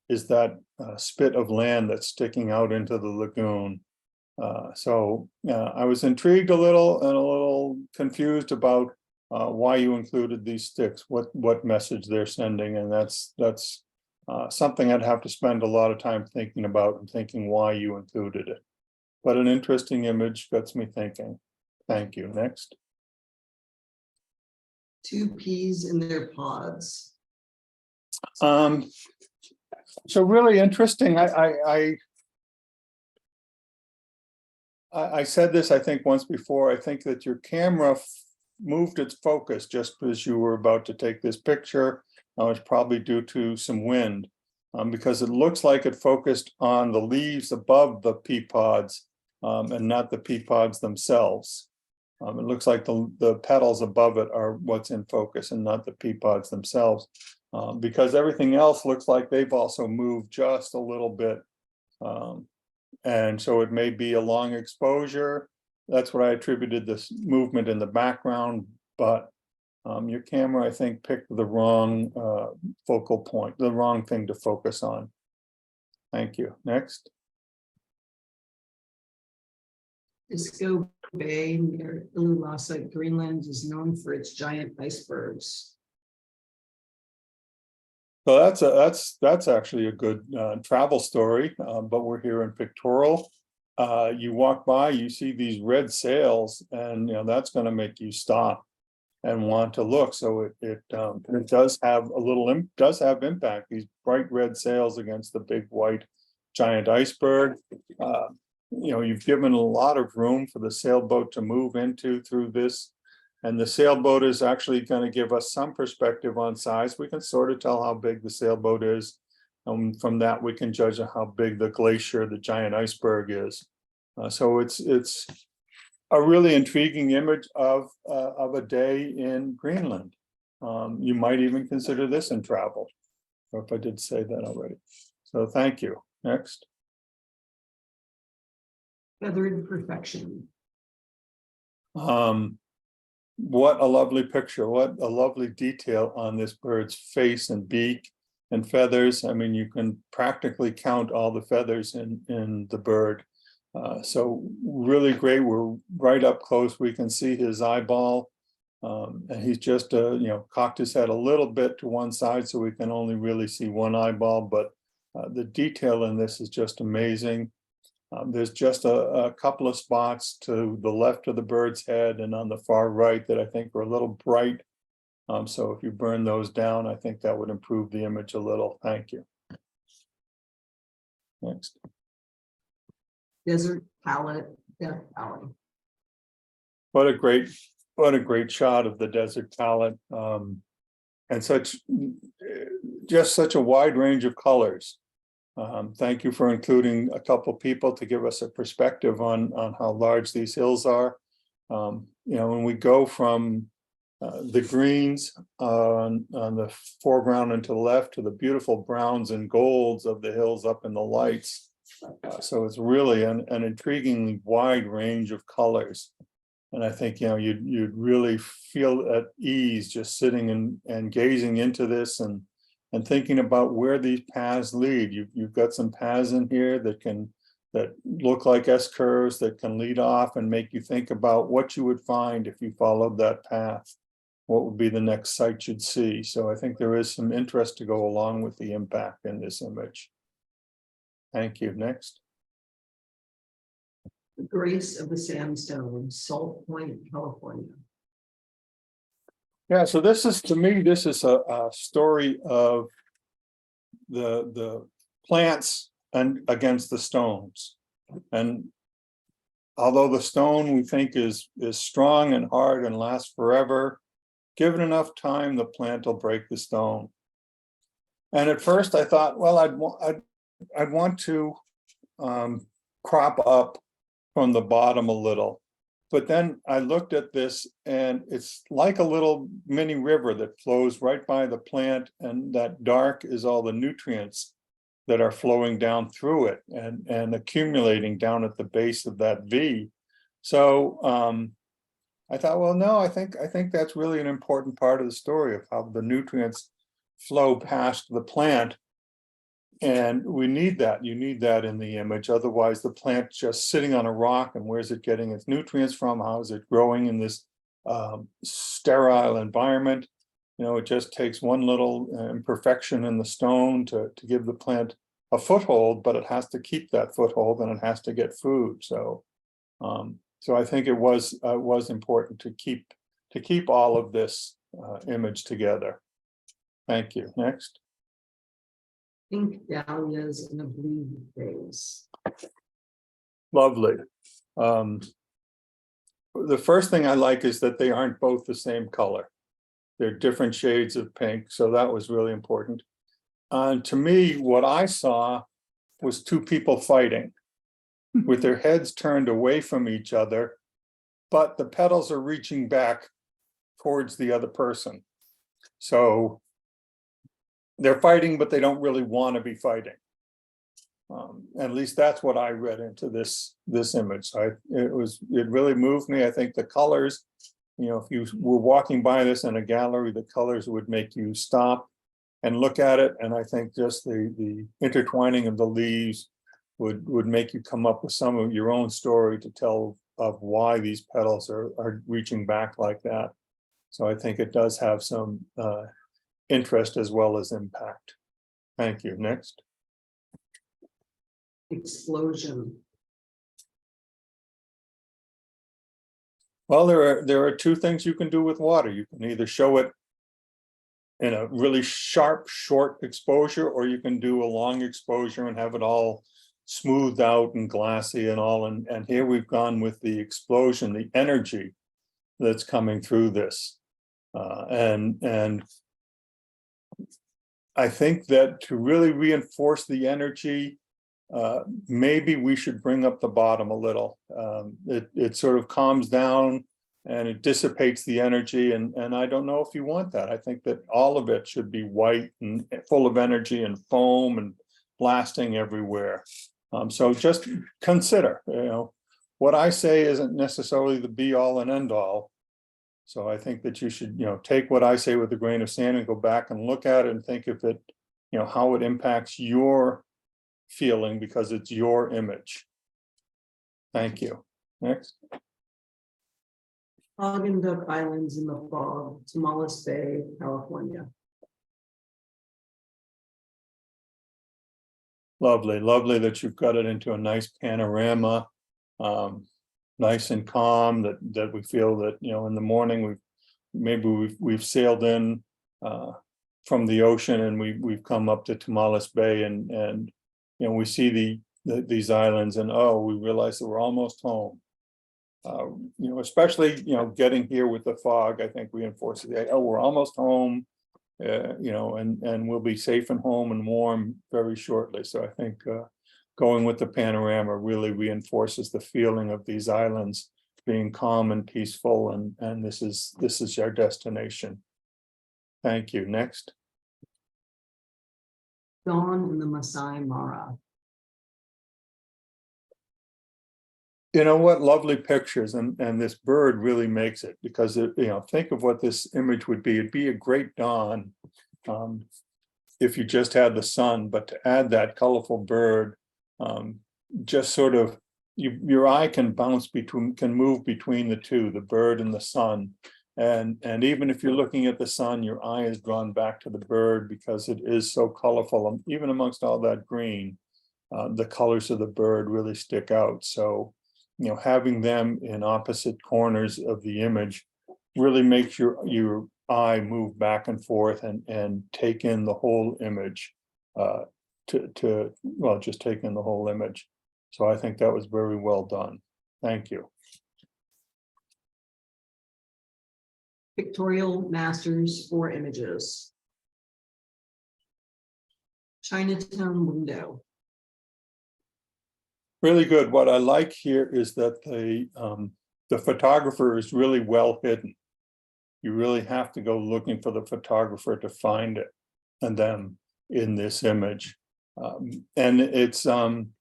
is that spit of land that's sticking out into the lagoon. So I was intrigued a little and a little confused about why you included these sticks, what message they're sending, and that's something I'd have to spend a lot of time thinking about and thinking why you included it. But an interesting image gets me thinking. Thank you. Next. 2 peas in their pods. So really interesting. I said this, I think, once before. I think that your camera moved its focus just as you were about to take this picture. It's probably due to some wind, because it looks like it focused on the leaves above the pea pods and not the pea pods themselves. It looks like the petals above it are what's in focus and not the pea pods themselves, because everything else looks like they've also moved just a little bit. And so it may be a long exposure. That's what I attributed this movement in the background, but your camera, I think, picked the wrong focal point, the wrong thing to focus on. Thank you. Next. Isco Bay near Ilulassa, Greenland, is known for its giant icebergs. So that's actually a good travel story, but we're here in Pictorial. You walk by, you see these red sails, and that's going to make you stop and want to look. So it does have does have impact. These bright red sails against the big white giant iceberg. You've given a lot of room for the sailboat to move through this, and the sailboat is actually going to give us some perspective on size. We can sort of tell how big the sailboat is. From that, we can judge how big the glacier, the giant iceberg, is. So it's a really intriguing image of a day in Greenland. You might even consider this in travel, or if I did say that already. So thank you. Next. Feathered Perfection. What a lovely picture. What a lovely detail on this bird's face and beak and feathers. I mean, you can practically count all the feathers in the bird. So really great. We're right up close. We can see his eyeball, and he's just cocked his head a little bit to one side, so we can only really see one eyeball, but The detail in this is just amazing. There's just a couple of spots to the left of the bird's head and on the far right that I think are a little bright. So if you burn those down, I think that would improve the image a little. Thank you. Next. Desert palette, Death Valley. What a great shot of the desert palette. And just such a wide range of colors. Thank you for including a couple people to give us a perspective on how large these hills are. When we go from the greens on the foreground and to the left to the beautiful browns and golds of the hills up in the lights. So it's really an intriguingly wide range of colors. And I think, you'd really feel at ease just sitting and gazing into this and thinking about where these paths lead. You've got some paths in here that look like S-curves that can lead off and make you think about what you would find if you followed that path. What would be the next site you'd see? So I think there is some interest to go along with the impact in this image. Thank you. Next. The Grace of the Sandstone, Salt Point, California. Yeah, so this is, to me, this is a story of the plants and against the stones. And although the stone we think is strong and hard and lasts forever, given enough time, the plant will break the stone. And at first I thought, well, I'd want to crop up from the bottom a little. But then I looked at this and it's like a little mini river that flows right by the plant, and that dark is all the nutrients that are flowing down through it and accumulating down at the base of that V. So I thought, well, no, I think that's really an important part of the story of how the nutrients flow past the plant. And we need that. You need that in the image. Otherwise, the plant's just sitting on a rock, and where's it getting its nutrients from? How is it growing in this sterile environment? It just takes one little imperfection in the stone to give the plant a foothold, but it has to keep that foothold and it has to get food. So I think it was important to keep all of this image together. Thank you. Next. Pink dahlias in a blue vase. Lovely. The first thing I like is that they aren't both the same color. They're different shades of pink, so that was really important. To me, what I saw was two people fighting with their heads turned away from each other, but the petals are reaching back towards the other person. So they're fighting, but they don't really want to be fighting. At least that's what I read into this image. It really moved me. I think the colors, if you were walking by this in a gallery, the colors would make you stop and look at it. And I think just the intertwining of the leaves would make you come up with some of your own story to tell of why these petals are reaching back like that. So I think it does have some interest as well as impact. Thank you. Next. Explosion. Well, there are two things you can do with water. You can either show it in a really sharp, short exposure, or you can do a long exposure and have it all smoothed out and glassy and all. And here we've gone with the explosion, the energy that's coming through this. And I think that to really reinforce the energy, maybe we should bring up the bottom a little. It sort of calms down and it dissipates the energy. And I don't know if you want that. I think that all of it should be white and full of energy and foam and blasting everywhere. So just consider, what I say isn't necessarily the be all and end all. So I think that you should, take what I say with a grain of sand and go back and look at it and think of it, how it impacts your feeling because it's your image. Thank you. Next. Hog and Duck Islands in the Fog, Tamales Bay, California. Lovely, lovely that you've got it into a nice panorama. Nice and calm, that we feel that, you know, in the morning we've sailed in from the ocean, and we've come up to Tamales Bay, and you know, we see these islands, and oh, we realize that we're almost home. You know, especially, you know, getting here with the fog, I think reinforces the, oh, we're almost home. You know, and we'll be safe and home and warm very shortly. So I think going with the panorama really reinforces the feeling of these islands being calm and peaceful, and this is our destination. Thank you. Next. Dawn in the Masai Mara. You know what, lovely pictures, and this bird really makes it, because it, you know, think of what this image would be. It'd be a great dawn if you just had the sun, but to add that colorful bird, just sort of, your eye can move between the two, the bird and the sun, and even if you're looking at the sun, your eye is drawn back to the bird because it is so colorful, and even amongst all that green, the colors of the bird really stick out. So, you know, having them in opposite corners of the image really makes your eye move back and forth and take in the whole image, well, just take in the whole image. So I think that was very well done. Thank you. Pictorial Masters 4 images. Chinatown window. Really good. What I like here is that the photographer is really well hidden. You really have to go looking for the photographer to find it and them in this image. And it's in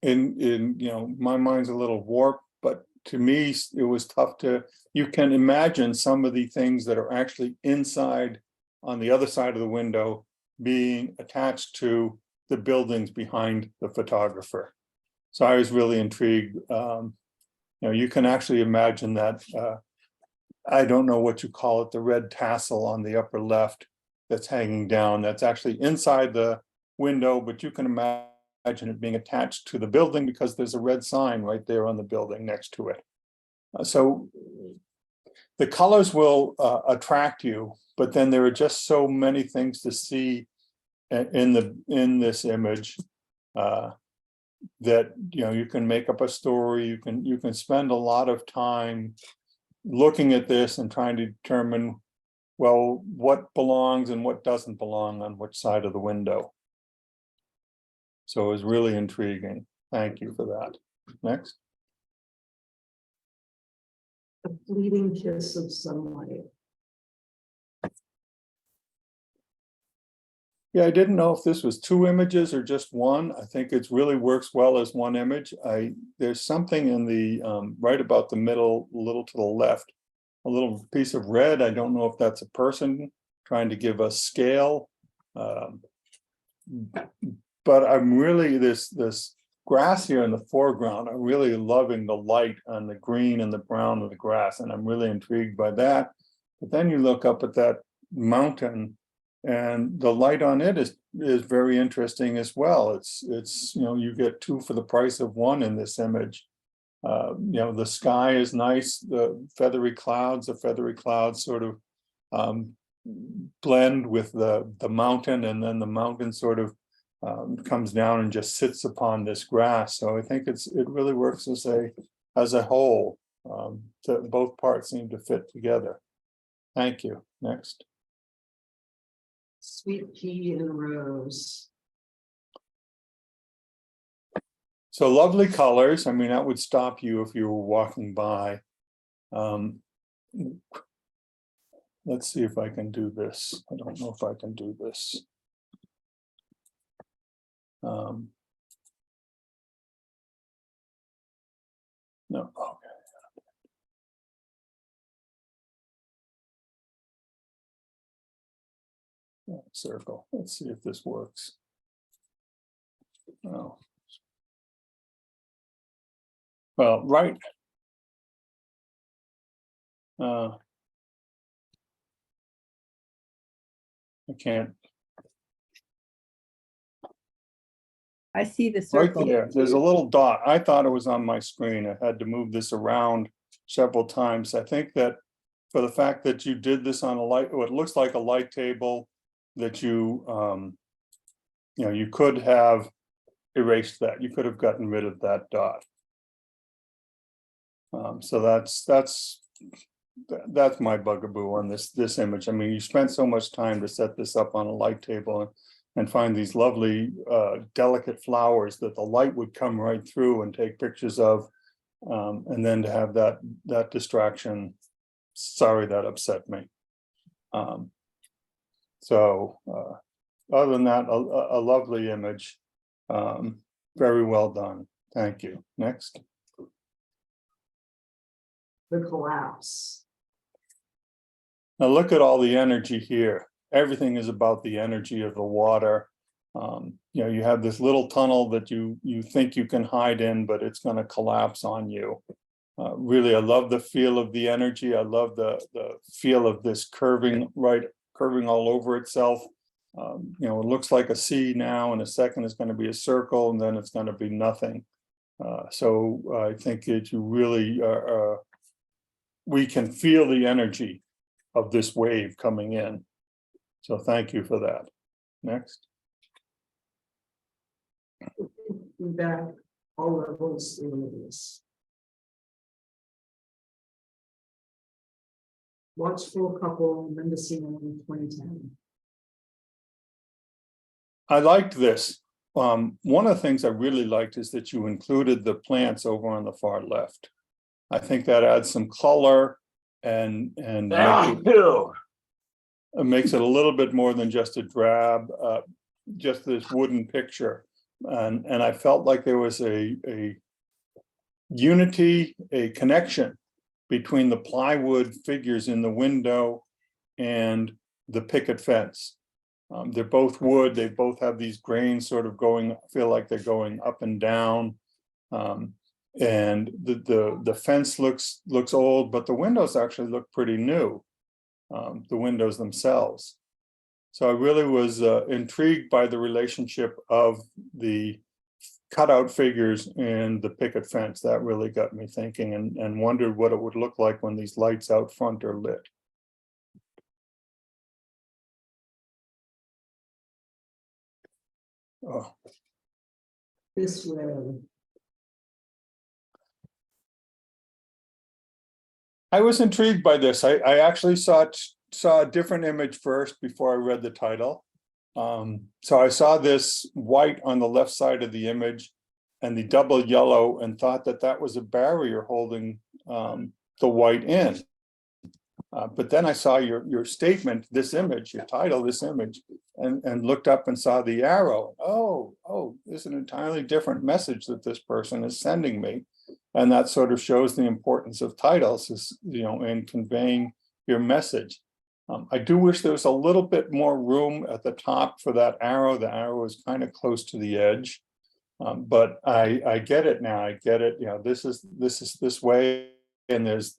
you know, my mind's a little warped, but to me it was tough to, you can imagine some of the things that are actually inside on the other side of the window being attached to the buildings behind the photographer. So I was really intrigued. You know, you can actually imagine that, I don't know what you call it, the red tassel on the upper left that's hanging down, that's actually inside the window, but you can imagine it being attached to the building because there's a red sign right there on the building next to it. So the colors will attract you, but then there are just so many things to see in this image. That, you know, you can make up a story, you can spend a lot of time looking at this and trying to determine, well, what belongs and what doesn't belong on which side of the window. So it was really intriguing. Thank you for that. Next. A fleeting kiss of sunlight. Yeah, I didn't know if this was two images or just one. I think it really works well as one image. There's something in the right about the middle, a little to the left, a little piece of red. I don't know if that's a person trying to give us scale. But I'm really, this grass here in the foreground, I'm really loving the light on the green and the brown of the grass, and I'm really intrigued by that. But then you look up at that mountain, and the light on it is very interesting as well. It's you know, you get two for the price of one in this image. You know, the sky is nice, the feathery clouds sort of blend with the mountain, and then the mountain sort of comes down and just sits upon this grass. So I think it really works as a whole. Both parts seem to fit together. Thank you. Next. Sweet pea and rose. So lovely colors. I mean, that would stop you if you were walking by. Let's see if I can do this. I don't know if I can do this. No, okay. Circle. Let's see if this works. Oh. Well, right. I can't. I see the Right circle. there, there's a little dot. I thought it was on my screen. I had to move this around several times. I think that for the fact that you did this on a light, what looks like a light table, that you know, you could have erased that. You could have gotten rid of that dot. So that's my bugaboo on this image. I mean, you spent so much time to set this up on a light table and find these lovely delicate flowers that the light would come right through and take pictures of, and then to have that distraction. Sorry, that upset me. So other than that, a lovely image. Very well done. Thank you. Next. The collapse. Now look at all the energy here. Everything is about the energy of the water. You know, you have this little tunnel that you think you can hide in, but it's going to collapse on you. Really, I love the feel of the energy. I love the feel of this curving all over itself. You know, it looks like a C now. In a second, it's going to be a circle, and then it's going to be nothing. So I think that you really we can feel the energy of this wave coming in. So thank you for that. Next. Feedback, all levels in this. Watchful couple, Mendocino in 2010. I liked this. One of the things I really liked is that you included the plants over on the far left. I think that adds some color and it makes it a little bit more than just a drab, just this wooden picture. And I felt like there was a unity, a connection between the plywood figures in the window and the picket fence. They're both wood. They both have these grains sort of going, feel like they're going up and down. And the fence looks old, but the windows actually look pretty new. The windows themselves. So I really was intrigued by the relationship of the cutout figures and the picket fence. That really got me thinking and wondered what it would look like when these lights out front are lit. Oh. This way. I was intrigued by this. I actually saw a different image first before I read the title. So I saw this white on the left side of the image and the double yellow and thought that that was a barrier holding the white in. But then I saw your statement, this image, your title, this image, and looked up and saw the arrow. Oh, this is an entirely different message that this person is sending me. And that sort of shows the importance of titles, is, you know, in conveying your message. I do wish there was a little bit more room at the top for that arrow. The arrow is kind of close to the edge, but I get it now. I get it. You know, this is this way, and there's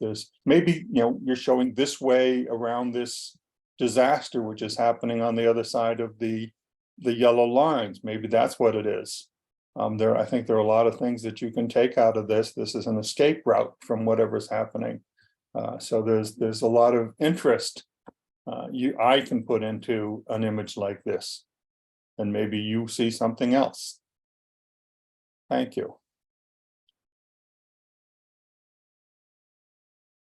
maybe, you know, you're showing this way around this disaster which is happening on the other side of the yellow lines. Maybe that's what it is. I think there are a lot of things that you can take out of this. This is an escape route from whatever's happening. So there's a lot of interest I can put into an image like this, and maybe you see something else. Thank you.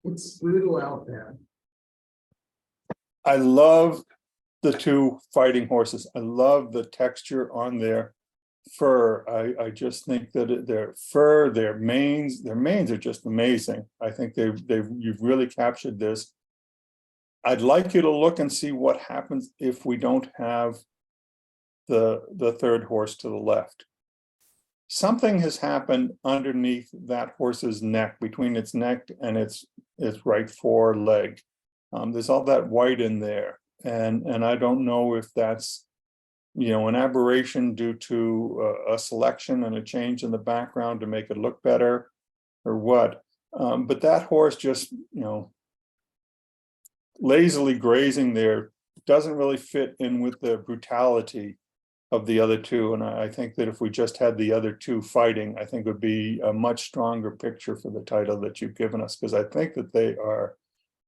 It's brutal out there. I love the two fighting horses. I love the texture on their fur. I just think that their fur, their manes are just amazing. I think you've really captured this. I'd like you to look and see what happens if we don't have the third horse to the left. Something has happened underneath that horse's neck, between its neck and its right foreleg. There's all that white in there, and I don't know if that's, you know, an aberration due to a selection and a change in the background to make it look better, or what. But that horse just, you know, lazily grazing there doesn't really fit in with the brutality of the other two. And I think that if we just had the other two fighting, I think it would be a much stronger picture for the title that you've given us, because I think that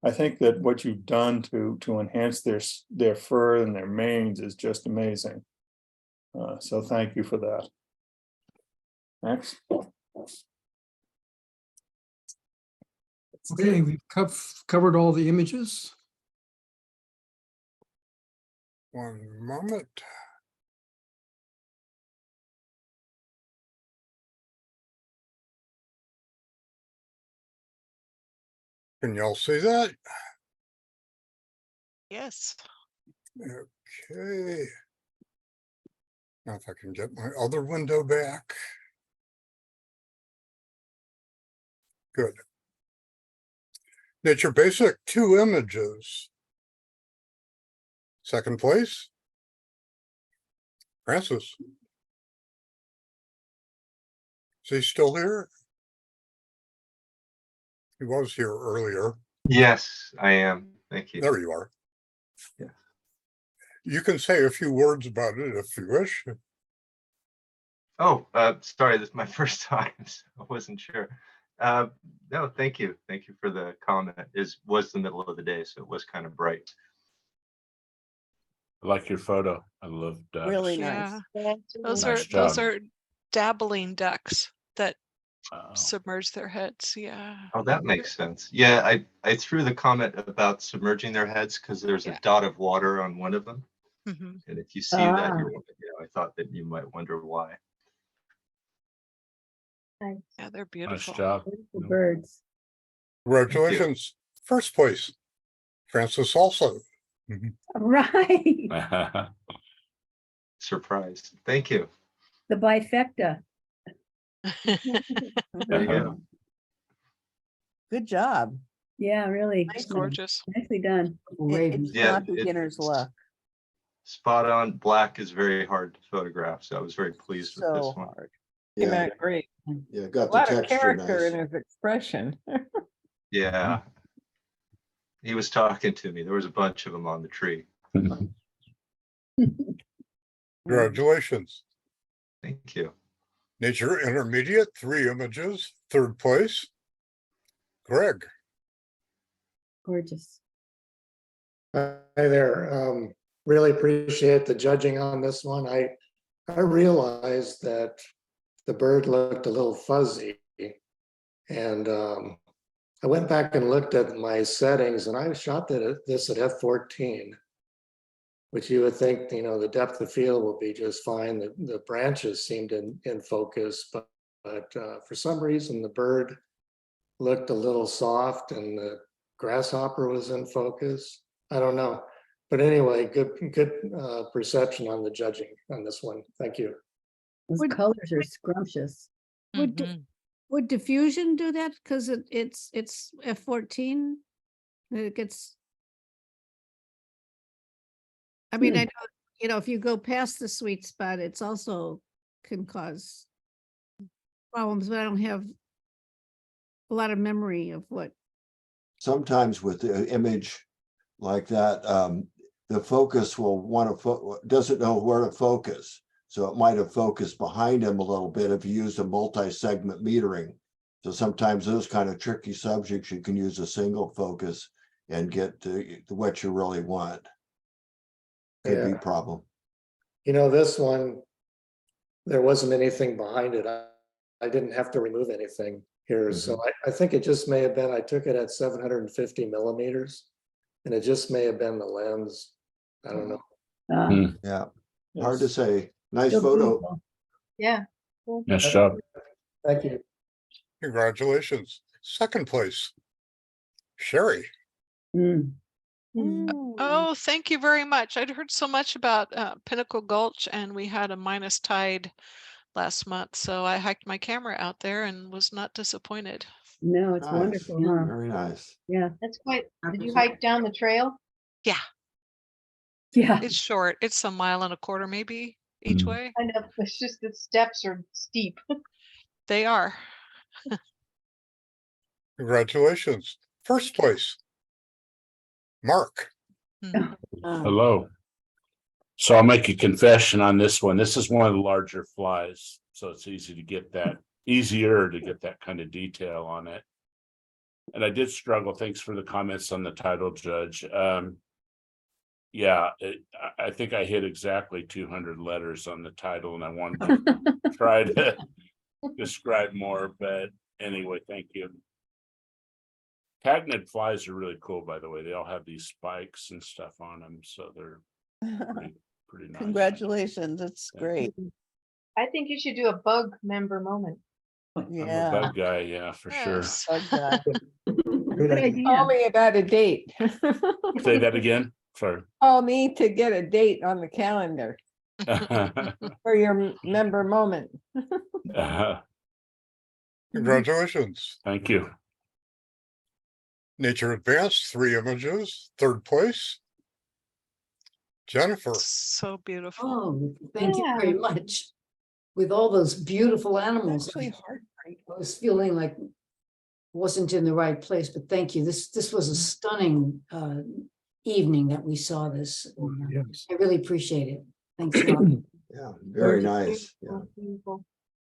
I think that what you've done to enhance their fur and their manes is just amazing. So thank you for that. Next. Okay, we've covered all the images. One moment. Can y'all see that? Yes. Okay. Now if I can get my other window back. Good. Nature Basic, 2 images. Second place. Francis. Is he still here? He was here earlier. Yes, I am. Thank you. There you are. Yeah. You can say a few words about it if you wish. Oh, sorry, this is my first time, so I wasn't sure. No, thank you. Thank you for the comment. It was the middle of the day, so it was kind of bright. I like your photo. I love that. Really nice. Yeah. Those Nice those job. are dabbling ducks that Wow. submerge their heads. Yeah. Oh, that makes sense. Yeah, I threw the comment about submerging their heads because there's Yeah. a dot of water on one of them. Mhm. And if you see that, Ah. I thought that you might wonder why. Yeah, they're Nice beautiful. job. Beautiful birds. Congratulations. First place. Francis also. Right. Surprised. Thank you. The bifecta. There you go. Good job. Yeah, really. It's gorgeous. Nicely done. It's Yeah, not beginner's luck. Spot on. Black is very hard to photograph, so I was very pleased with this So one. hard. Yeah, Came out great. yeah, A got the lot of texture character in nice. his expression. Yeah. He was talking to me. There was a bunch of them on the tree. Congratulations. Thank you. Nature Intermediate, 3 images. Third place. Greg. Gorgeous. Hi there. Really appreciate the judging on this one. I realized that the bird looked a little fuzzy. And I went back and looked at my settings and I shot this at f14, which you would think, the depth of field will be just fine. The branches seemed in focus, but for some reason the bird looked a little soft and the grasshopper was in focus. I don't know. But anyway, good perception on the judging on this one. Thank you. Those colors are scrumptious. Mhm. Would diffusion do that? Because it's F14? It gets. I mean, I know, if you go past the sweet spot, it's also can cause problems, but I don't have a lot of memory of what. Sometimes with the image like that, the focus will want to doesn't know where to focus. So it might have focused behind him a little bit if you use a multi-segment metering. So sometimes those kind of tricky subjects, you can use a single focus and get to what you really want. Could be a problem. This one, there wasn't anything behind it. I didn't have to remove anything here. So I think it just may have been, I took it at 750 millimeters and it just may have been the lens. I don't know. Yeah, hard to say. Nice Still photo. beautiful. Yeah. Nice job. Thank you. Congratulations. Second place. Sherry. Mm. Oh, thank you very much. I'd heard so much about Pinnacle Gulch and we had a minus tide last month. So I hiked my camera out there and was not disappointed. No, it's Nice. wonderful, huh? Very nice. Yeah. That's quite. Did you hike down the trail? Yeah, Yeah. it's short. It's 1.25 miles maybe each way. I know, it's just the steps are steep. They are. Congratulations. First place. Mark. Mm. Hello. So I'll make a confession on this one. This is one of the larger flies, so it's easier to get that kind of detail on it. And I did struggle. Thanks for the comments on the title, Judge. Yeah, I think I hit exactly 200 letters on the title, and I wanted to try to describe more, but anyway, thank you. Cagnid flies are really cool, by the way. They all have these spikes and stuff on them, so they're pretty nice. Congratulations, it's great. I think you should do a bug member moment. I'm a Yeah. bug guy, yeah, for Yes. Bug guy. Good idea. Call me about a date. sure. Say that again. Sorry. Call me to get a date on the calendar for your member moment. Congratulations. Thank you. Nature Advanced, 3 images, 3rd place. Jennifer, So beautiful. Oh, thank you Yeah. very much. With all those beautiful animals, Actually I heartbreaking. was feeling like wasn't in the right place, but thank you. This was a stunning evening that we saw this. Yes. I really appreciate it. Thanks a lot. Yeah, very nice. Yeah. Beautiful.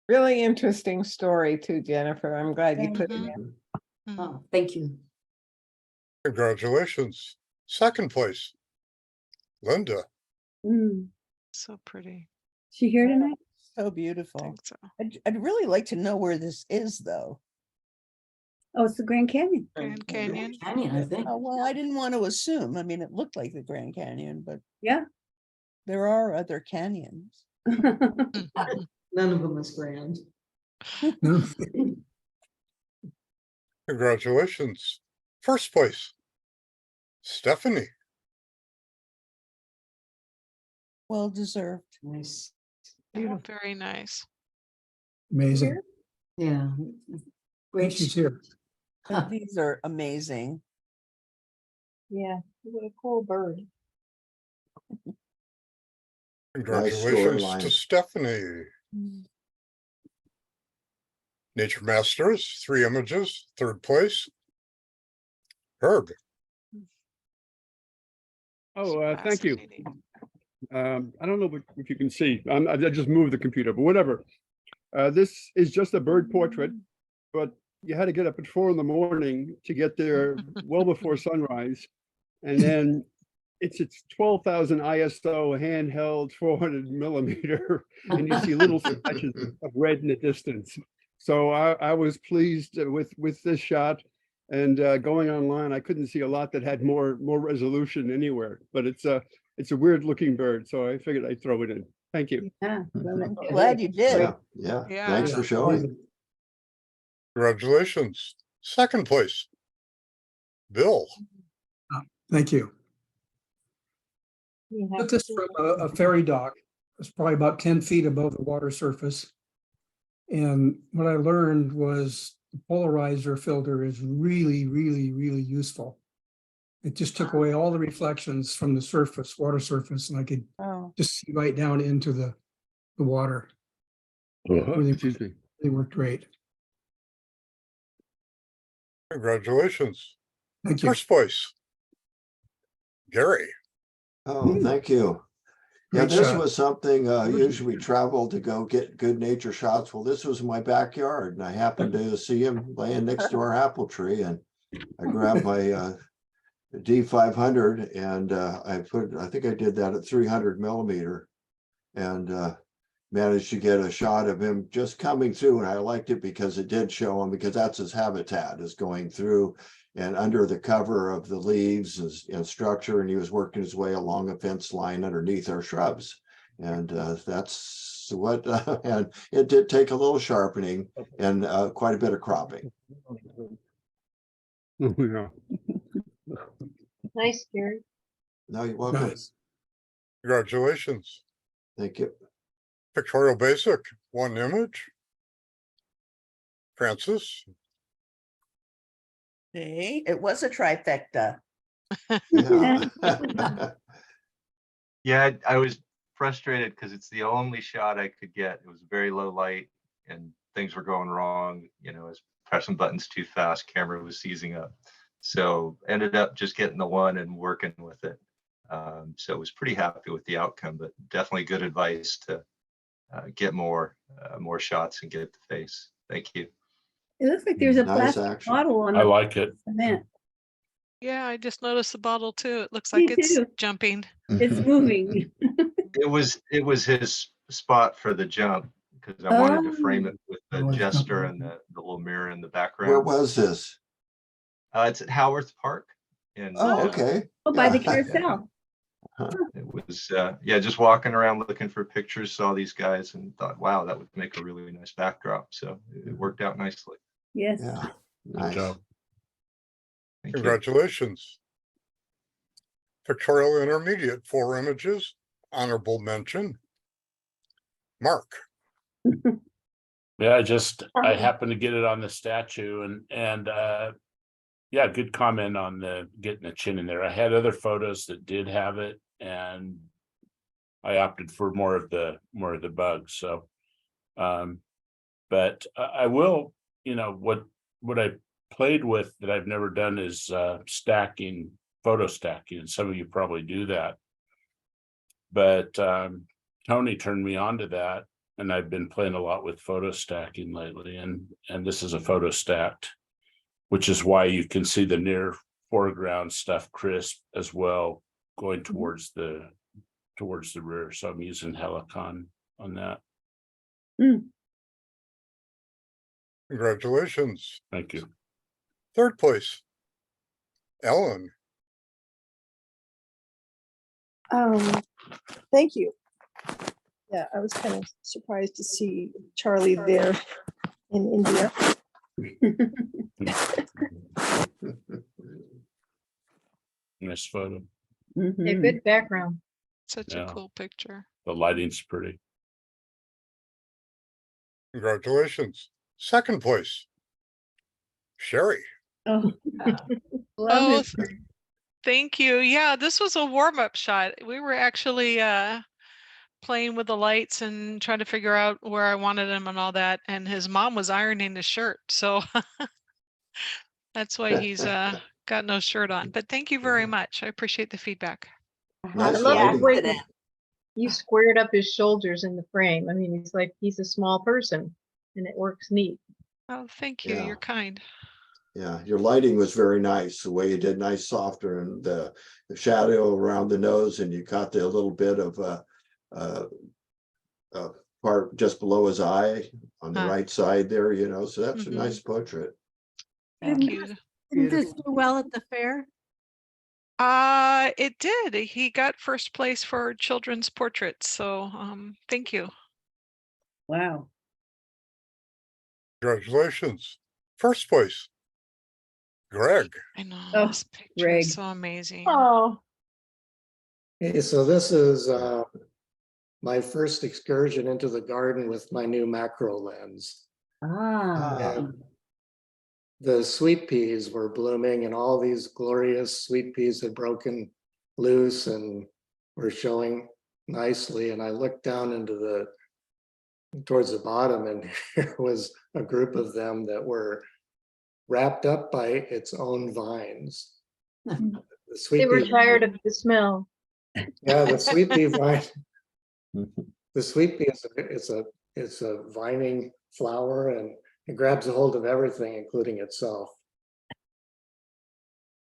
Really interesting story too, Jennifer. I'm glad you put it Mhm. in. Oh, thank you. congratulations. 2nd place. Linda, So pretty. She here tonight? So I beautiful. think so. I'd really like to know where this is, though. Oh, it's the Grand Canyon. Grand Canyon. Canyon, I think. Oh, well, I didn't want to assume. I mean, it looked like the Grand Canyon, but Yeah. there are other canyons. None of them is grand. congratulations. 1st place. Stephanie, Well deserved. Nice. Very nice. Amazing. Yeah. Great. She's here. But these are amazing. Yeah, what a cool bird. congratulations to storyline. Stephanie. Nature Masters, 3 images, 3rd place. Herb, Oh, thank you. Fascinating. I don't know if you can see. I just moved the computer, but whatever. This is just a bird portrait, but you had to get up at 4 a.m. to get there well before sunrise. And then it's 12,000 ISO handheld 400 millimeter, and you see little flashes of red in the distance. So I was pleased with this shot. And going online, I couldn't see a lot that had more resolution anywhere, but it's a weird looking bird, so I figured I'd throw it in. Thank you. Yeah. Glad you did. Yeah, yeah. Yeah. Thanks for showing. congratulations. 2nd place. Bill, Thank you. You have Took this from a ferry dock. It's probably about 10 feet above the water surface. And what I learned was the polarizer filter is really, really, really useful. It just took away all the reflections from the surface, water surface, and I could Oh, just see right down into the water. Excuse me. They worked great. congratulations. Thank you. 1st place. Gary, Oh, thank you. Yeah, Great this shot. was something, usually we travel to go get good nature shots. Well, this was my backyard and I happened to see him laying next to our apple tree and I grabbed my D500 and I think I did that at 300 millimeter and managed to get a shot of him just coming through. And I liked it because it did show him, because that's his habitat, is going through and under the cover of the leaves and structure, and he was working his way along a fence line underneath our shrubs. And that's what, and it did take a little sharpening and quite a bit of cropping. Yeah. nice, Gary. No, you're welcome. Nice. congratulations. Thank you. Pictorial Basic, 1 image. Francis, see, it was a trifecta. Yeah. Yeah, I was frustrated because it's the only shot I could get. It was very low light and things were going wrong. You know, I was pressing buttons too fast, camera was seizing up. So ended up just getting the one and working with it. So I was pretty happy with the outcome, but definitely good advice to get more shots and get the face. Thank you. It looks like there's a Nice plastic action. bottle on I the like it. cement. Yeah, I just noticed the bottle too. It looks Me like it's too. jumping. It's moving. It was his spot for the jump because I wanted to frame Oh. it with the jester and the little mirror in the background. Where was this? It's at Howarth Park. And Oh, okay. Oh, by the Yeah. carousel. it was, yeah, just walking around looking for pictures, saw these guys and thought, wow, that would make a really nice backdrop. So it worked out nicely. Yes. Yeah, Good nice. job. Thank you. Congratulations. Pictorial Intermediate, 4 images, honorable mention. Mark. Yeah, I happened to get it on the statue and yeah, good comment on the getting the chin in there. I had other photos that did have it and I opted for more of the bugs. So but I will, what I played with that I've never done is stacking, photo stacking, and some of you probably do that. But Tony turned me on to that. And I've been playing a lot with photo stacking lately, and this is a photo stacked, which is why you can see the near foreground stuff crisp as well, going towards the rear. So I'm using Helicon on that. Congratulations. Thank you. 3rd place. Ellen. Thank you. Yeah, I was kind of surprised to see Charlie there in India. Nice photo. Yeah, good background. Such Yeah. a cool picture. The lighting's pretty. Congratulations. 2nd place. Sherry. Oh, Oh, thank you. Yeah, this was a warm-up shot. We were actually playing with the lights and trying to figure out where I wanted him and all that. And his mom was ironing his shirt. So that's why he's got no shirt on. But thank you very much. I appreciate the feedback. Nice I love the lighting. way you squared up his shoulders in the frame. I mean, he's a small person and it works neat. Oh, thank you. Yeah. You're kind. Yeah, your lighting was very nice, the way you did nice softer and the shadow around the nose, and you caught the little bit of part just below his eye on the right side there, so that's a nice portrait. Thank you. didn't this do well at the fair? It did. He got first place for children's portraits. So thank you. Wow. Congratulations. 1st place. Greg. I know Oh, this picture Greg. is so amazing. Oh, Okay, so this is my first excursion into the garden with my new macro lens. And the sweet peas were blooming and all these glorious sweet peas had broken loose and were showing nicely. And I looked down towards the bottom, and here was a group of them that were wrapped up by its own vines. The sweet they were pea- tired of the smell. Yeah, the sweet pea vine. The sweet pea it's a vining flower, and it grabs a hold of everything, including itself.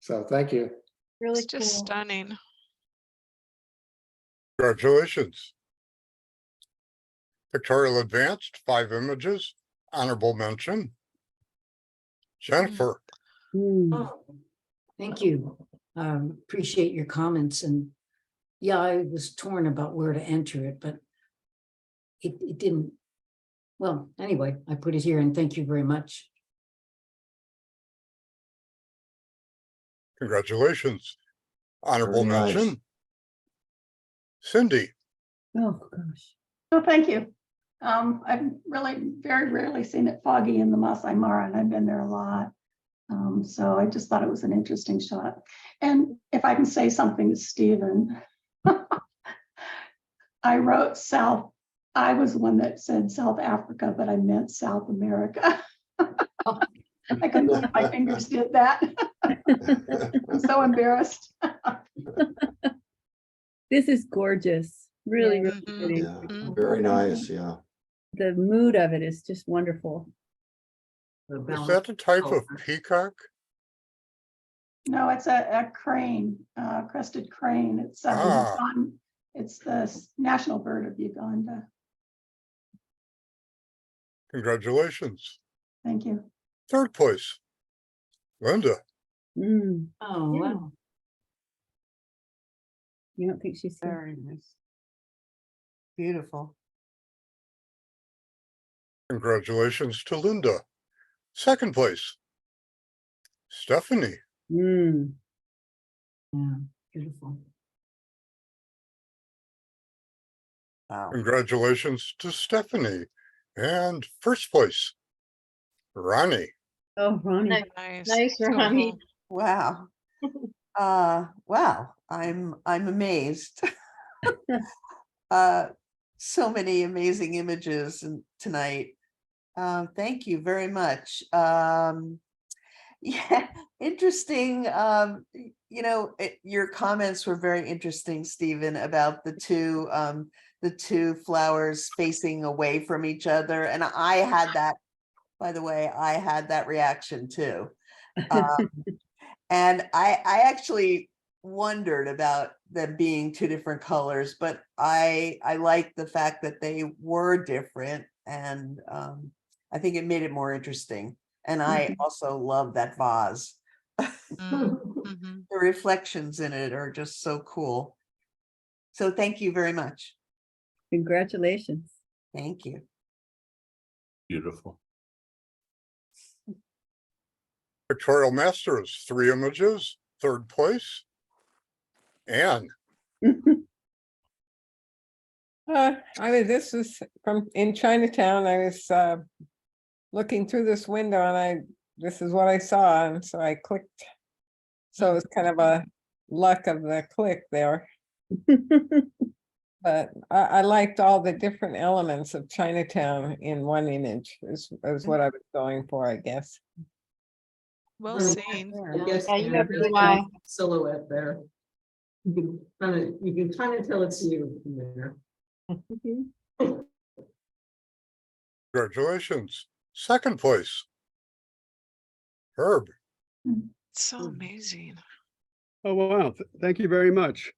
So thank you. Really It's just cool. stunning. Congratulations. Pictorial Advanced, 5 images, honorable mention. Jennifer. Oh, thank you. Appreciate your comments, and yeah, I was torn about where to enter it, but it didn't. Well, anyway, I put it here, and thank you very much. Congratulations. Honorable Very nice. mention. Cindy. Oh, gosh. No, thank you. I've really very rarely seen it foggy in the Masai Mara, and I've been there a lot. So I just thought it was an interesting shot. And if I can say something to Stephen, I wrote South. I was the one that said South Africa, but I meant South America. I couldn't believe my fingers did that. I'm so embarrassed. This is gorgeous. Really, Yeah. really Mhm. pretty. Yeah, Mhm. very nice, yeah. The mood of it is just wonderful. The Is balance that a type of color. peacock? No, it's a crane, crested crane. It's Ah. it's the national bird of Uganda. Congratulations. Thank you. Third place, Linda. Mm, Oh, wow. you don't think she's here? Very nice. Beautiful. Congratulations to Linda. Second place, Stephanie. Mm, Yeah, beautiful. Wow. Congratulations to Stephanie. And first place, Ronnie. oh, Ronnie. Nice. Nice, So Ronnie. cool. Wow. Wow. I'm amazed. So many amazing images tonight. Thank you very much. Yeah, interesting. Your comments were very interesting, Stephen, about the two flowers facing away from each other. And I had that, by the way, I had that reaction too. And I actually wondered about them being two different colors, but I like the fact that they were different, and I think it made it more interesting. And I also love that vase. Mhm. The reflections in it are just so cool. So thank you very much. Congratulations. Thank you. Beautiful. Pictorial Masters, 3 images, third place. Anne. This was from in Chinatown. I was looking through this window and this is what I saw. And so I clicked. So it was kind of a luck of the click there. But I liked all the different elements of Chinatown in one image is what I was going for, I guess. Well Well, seen. I guess Yeah, you yeah, have there's blue eye. a silhouette there. You can kind of tell it's you from there. Congratulations. Second place, Herb. So amazing. Oh, wow. Thank you very much.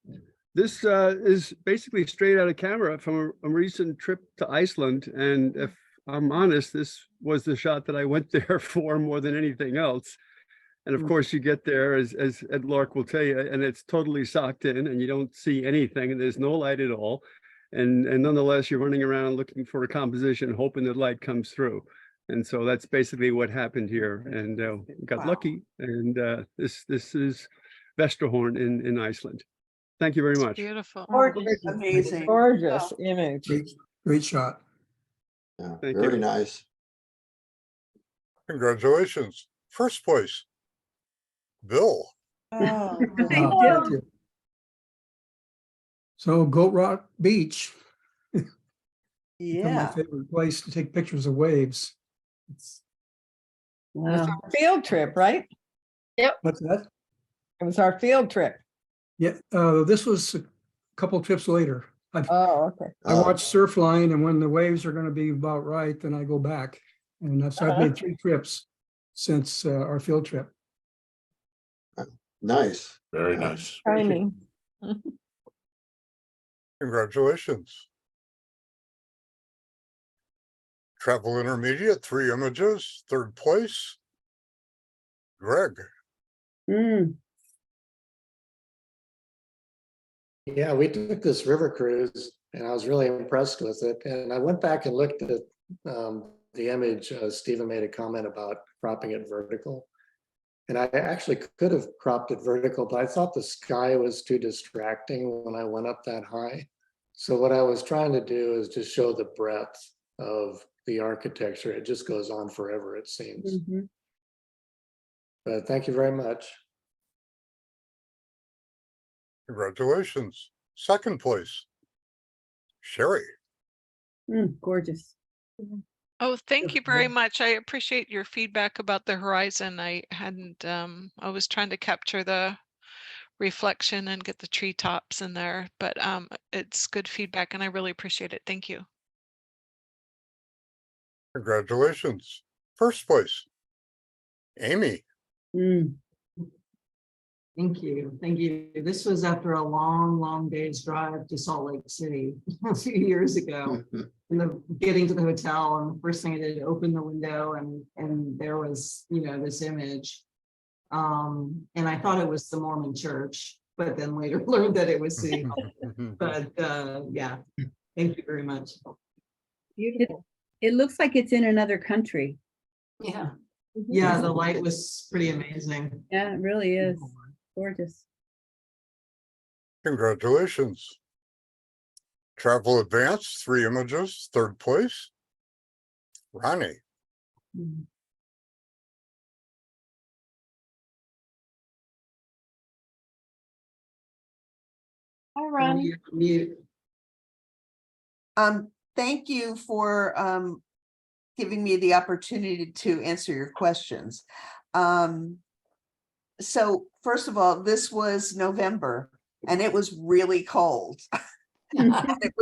This is basically straight out of camera from a recent trip to Iceland. And if I'm honest, this was the shot that I went there for more than anything else. And of course, you get there, as Ed Lark will tell you, and it's totally socked in and you don't see anything and there's no light at all. And nonetheless, you're running around looking for a composition, hoping that light comes through. And so that's basically what happened here. And got Wow. lucky. And this is Vesterhorn in Iceland. Thank you very much. Beautiful. Amazing. Gorgeous image. Great shot. Yeah, Thank very you. nice. Congratulations. First place, Bill. Oh, Thank Wow, you. thank you. So Goat Rock Beach, become my yeah. favorite place to take pictures of waves. It Wow. was our field trip, right? What's that? It was our field trip. Yeah, this was a couple trips later. Oh, okay. I watch Surfline, and when the waves are going to be about right, then I go back. And so I've made 3 trips since our field trip. Nice. Very Yeah. nice. Timing. Congratulations. Travel Intermediate, 3 images, third place, Greg. Mm, Yeah, we took this river cruise and I was really impressed with it. And I went back and looked at the image. Stephen made a comment about cropping it vertical. And I actually could have cropped it vertical, but I thought the sky was too distracting when I went up that high. So what I was trying to do is just show the breadth of the architecture. It just goes on forever, it seems. mhm. But thank you very much. Congratulations. Second place, Sherry. Gorgeous. Oh, thank you very much. I appreciate your feedback about the horizon. I hadn't, I was trying to capture the reflection and get the treetops in there. But it's good feedback and I really appreciate it. Thank you. Congratulations. First place. Amy. Thank you. Thank you. This was after a long, long day's drive to Salt Lake City a few years ago. And getting to the hotel, and the first thing I did, open the window, and there was, this image. And I thought it was the Mormon church, but then later learned that it was City Hall. But yeah, thank you very much. Beautiful. It looks like it's in another country. Yeah. Yeah, the light was pretty amazing. Yeah, it really is. Gorgeous. Congratulations. Travel Advance, 3 images, 3rd place. Ronnie. Hi, Ronnie. Mute. Thank you for giving me the opportunity to answer your questions. So first of all, this was November and it was really cold. and it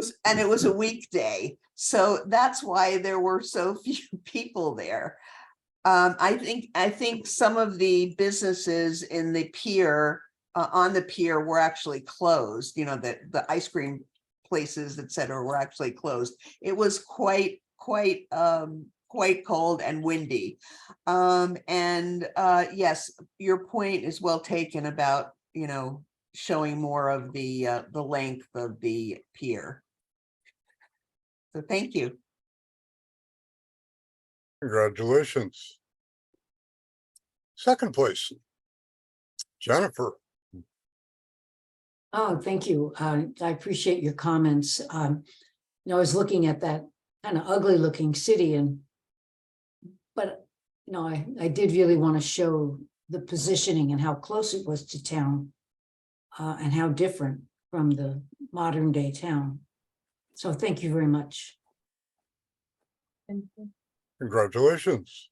was a weekday. So that's why there were so few people there. I think some of the businesses in the pier, on the pier, were actually closed. The ice cream places, etc., were actually closed. It was quite cold and windy. Yes, your point is well taken about showing more of the length of the pier. So thank you. Congratulations. 2nd place. Jennifer. Oh, thank you. I appreciate your comments. I was looking at that kind of ugly looking city, but I did really want to show the positioning and how close it was to town, and how different from the modern day town. So thank you very much. Congratulations.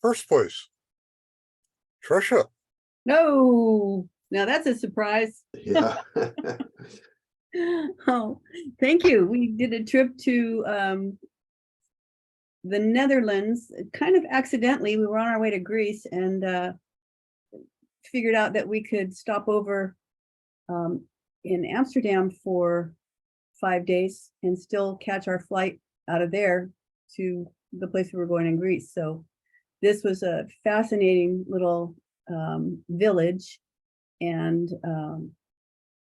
1st place. Trisha. No, now that's a surprise. Yeah. Oh, thank you. We did a trip to the Netherlands, kind of accidentally. We were on our way to Greece and figured out that we could stop over in Amsterdam for 5 days and still catch our flight out of there to the place we were going in Greece. So this was a fascinating little village, and I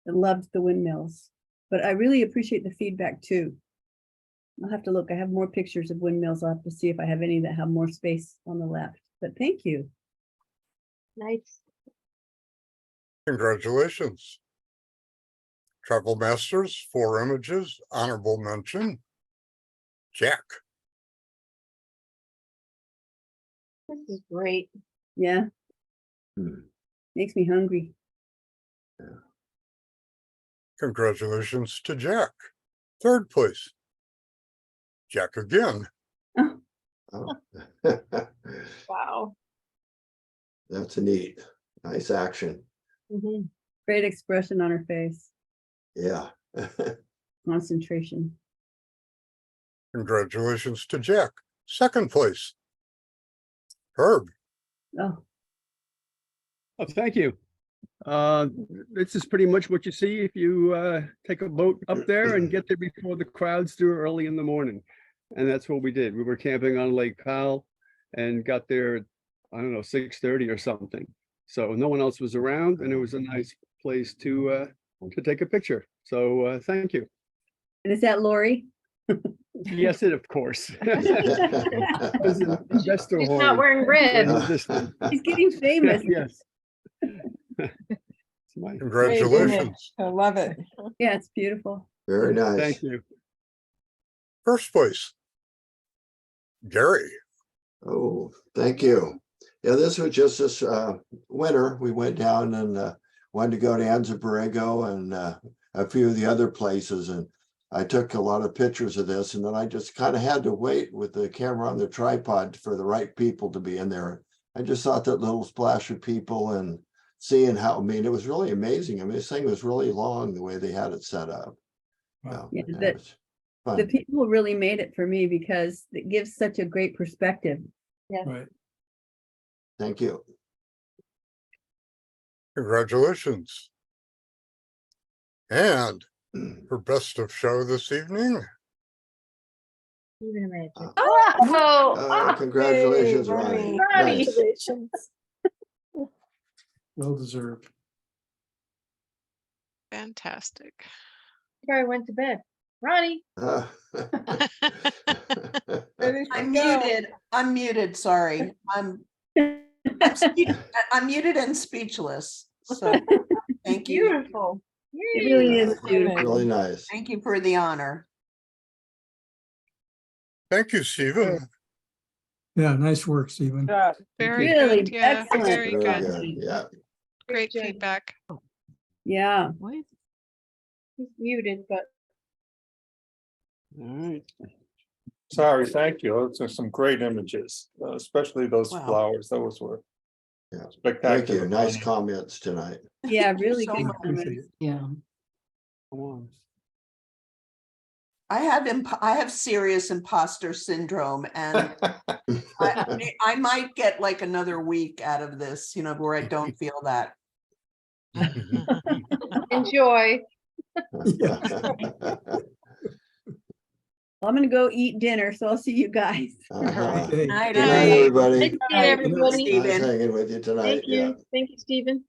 loved the windmills. But I really appreciate the feedback too. I'll have to look. I have more pictures of windmills. I'll have to see if I have any that have more space on the left. But thank you. Nice. Congratulations. Travel Masters, 4 images, honorable mention. Jack. This is great. Yeah. Makes me hungry. Congratulations to Jack. 3rd place. Jack again. Oh. Wow. That's neat. Nice action. Great expression on her face. Yeah. Concentration. Congratulations to Jack. 2nd place. Herb. Oh. Oh, thank you. This is pretty much what you see if you take a boat up there and get there before the crowds do early in the morning. And that's what we did. We were camping on Lake Powell and got there at, I don't know, 6:30 or something. So no one else was around and it was a nice place to take a picture. So thank you. And is that Lori? Yes, it of course. She's not wearing red. He's getting famous. Yes. Congratulations. I love it. Yeah, it's beautiful. Very nice. Thank you. 1st place. Gary. Oh, thank you. Yeah, this was just this winter. We went down and wanted to go to Anza Borrego and a few of the other places. And I took a lot of pictures of this, and then I just kind of had to wait with the camera on the tripod for the right people to be in there. I just thought that little splash of people and seeing how, I mean, it was really amazing. I mean, this thing was really long the way they had it set up. Wow. Yeah, Yeah, the- it was The fun. people really made it for me because it gives such a great perspective. Yeah. Right. Thank you. Congratulations. And for best of show this evening, Congratulations, Hey, Ronnie. Ronnie. Nice. Congratulations. Well deserved. Fantastic. I went to bed. Ronnie. I'm muted, sorry. I'm muted and speechless. So thank you. Beautiful. It really is beautiful. Really nice. Thank you for the honor. thank you, Stephen. Yeah, nice work, Stephen. Very Really good. Yeah, excellent. very Very good. good. Yeah. Great feedback. Yeah. He's muted, but. All right. Sorry, thank you. Those are some great images, especially those Wow. flowers. Those were Yeah. spectacular. Thank you. Nice Ronnie. comments tonight. Yeah, Thank you really so good much. Appreciate comments. it. Yeah. Come on. I have serious imposter syndrome, and I might get like another week out of this, where I don't feel that. Enjoy. I'm gonna go eat dinner, so I'll see you guys. Uh-huh. Okay. Night, Good night, everybody. Nice seeing everybody. Nice hanging with you tonight. Thank Yeah. you. Thank you, Stephen.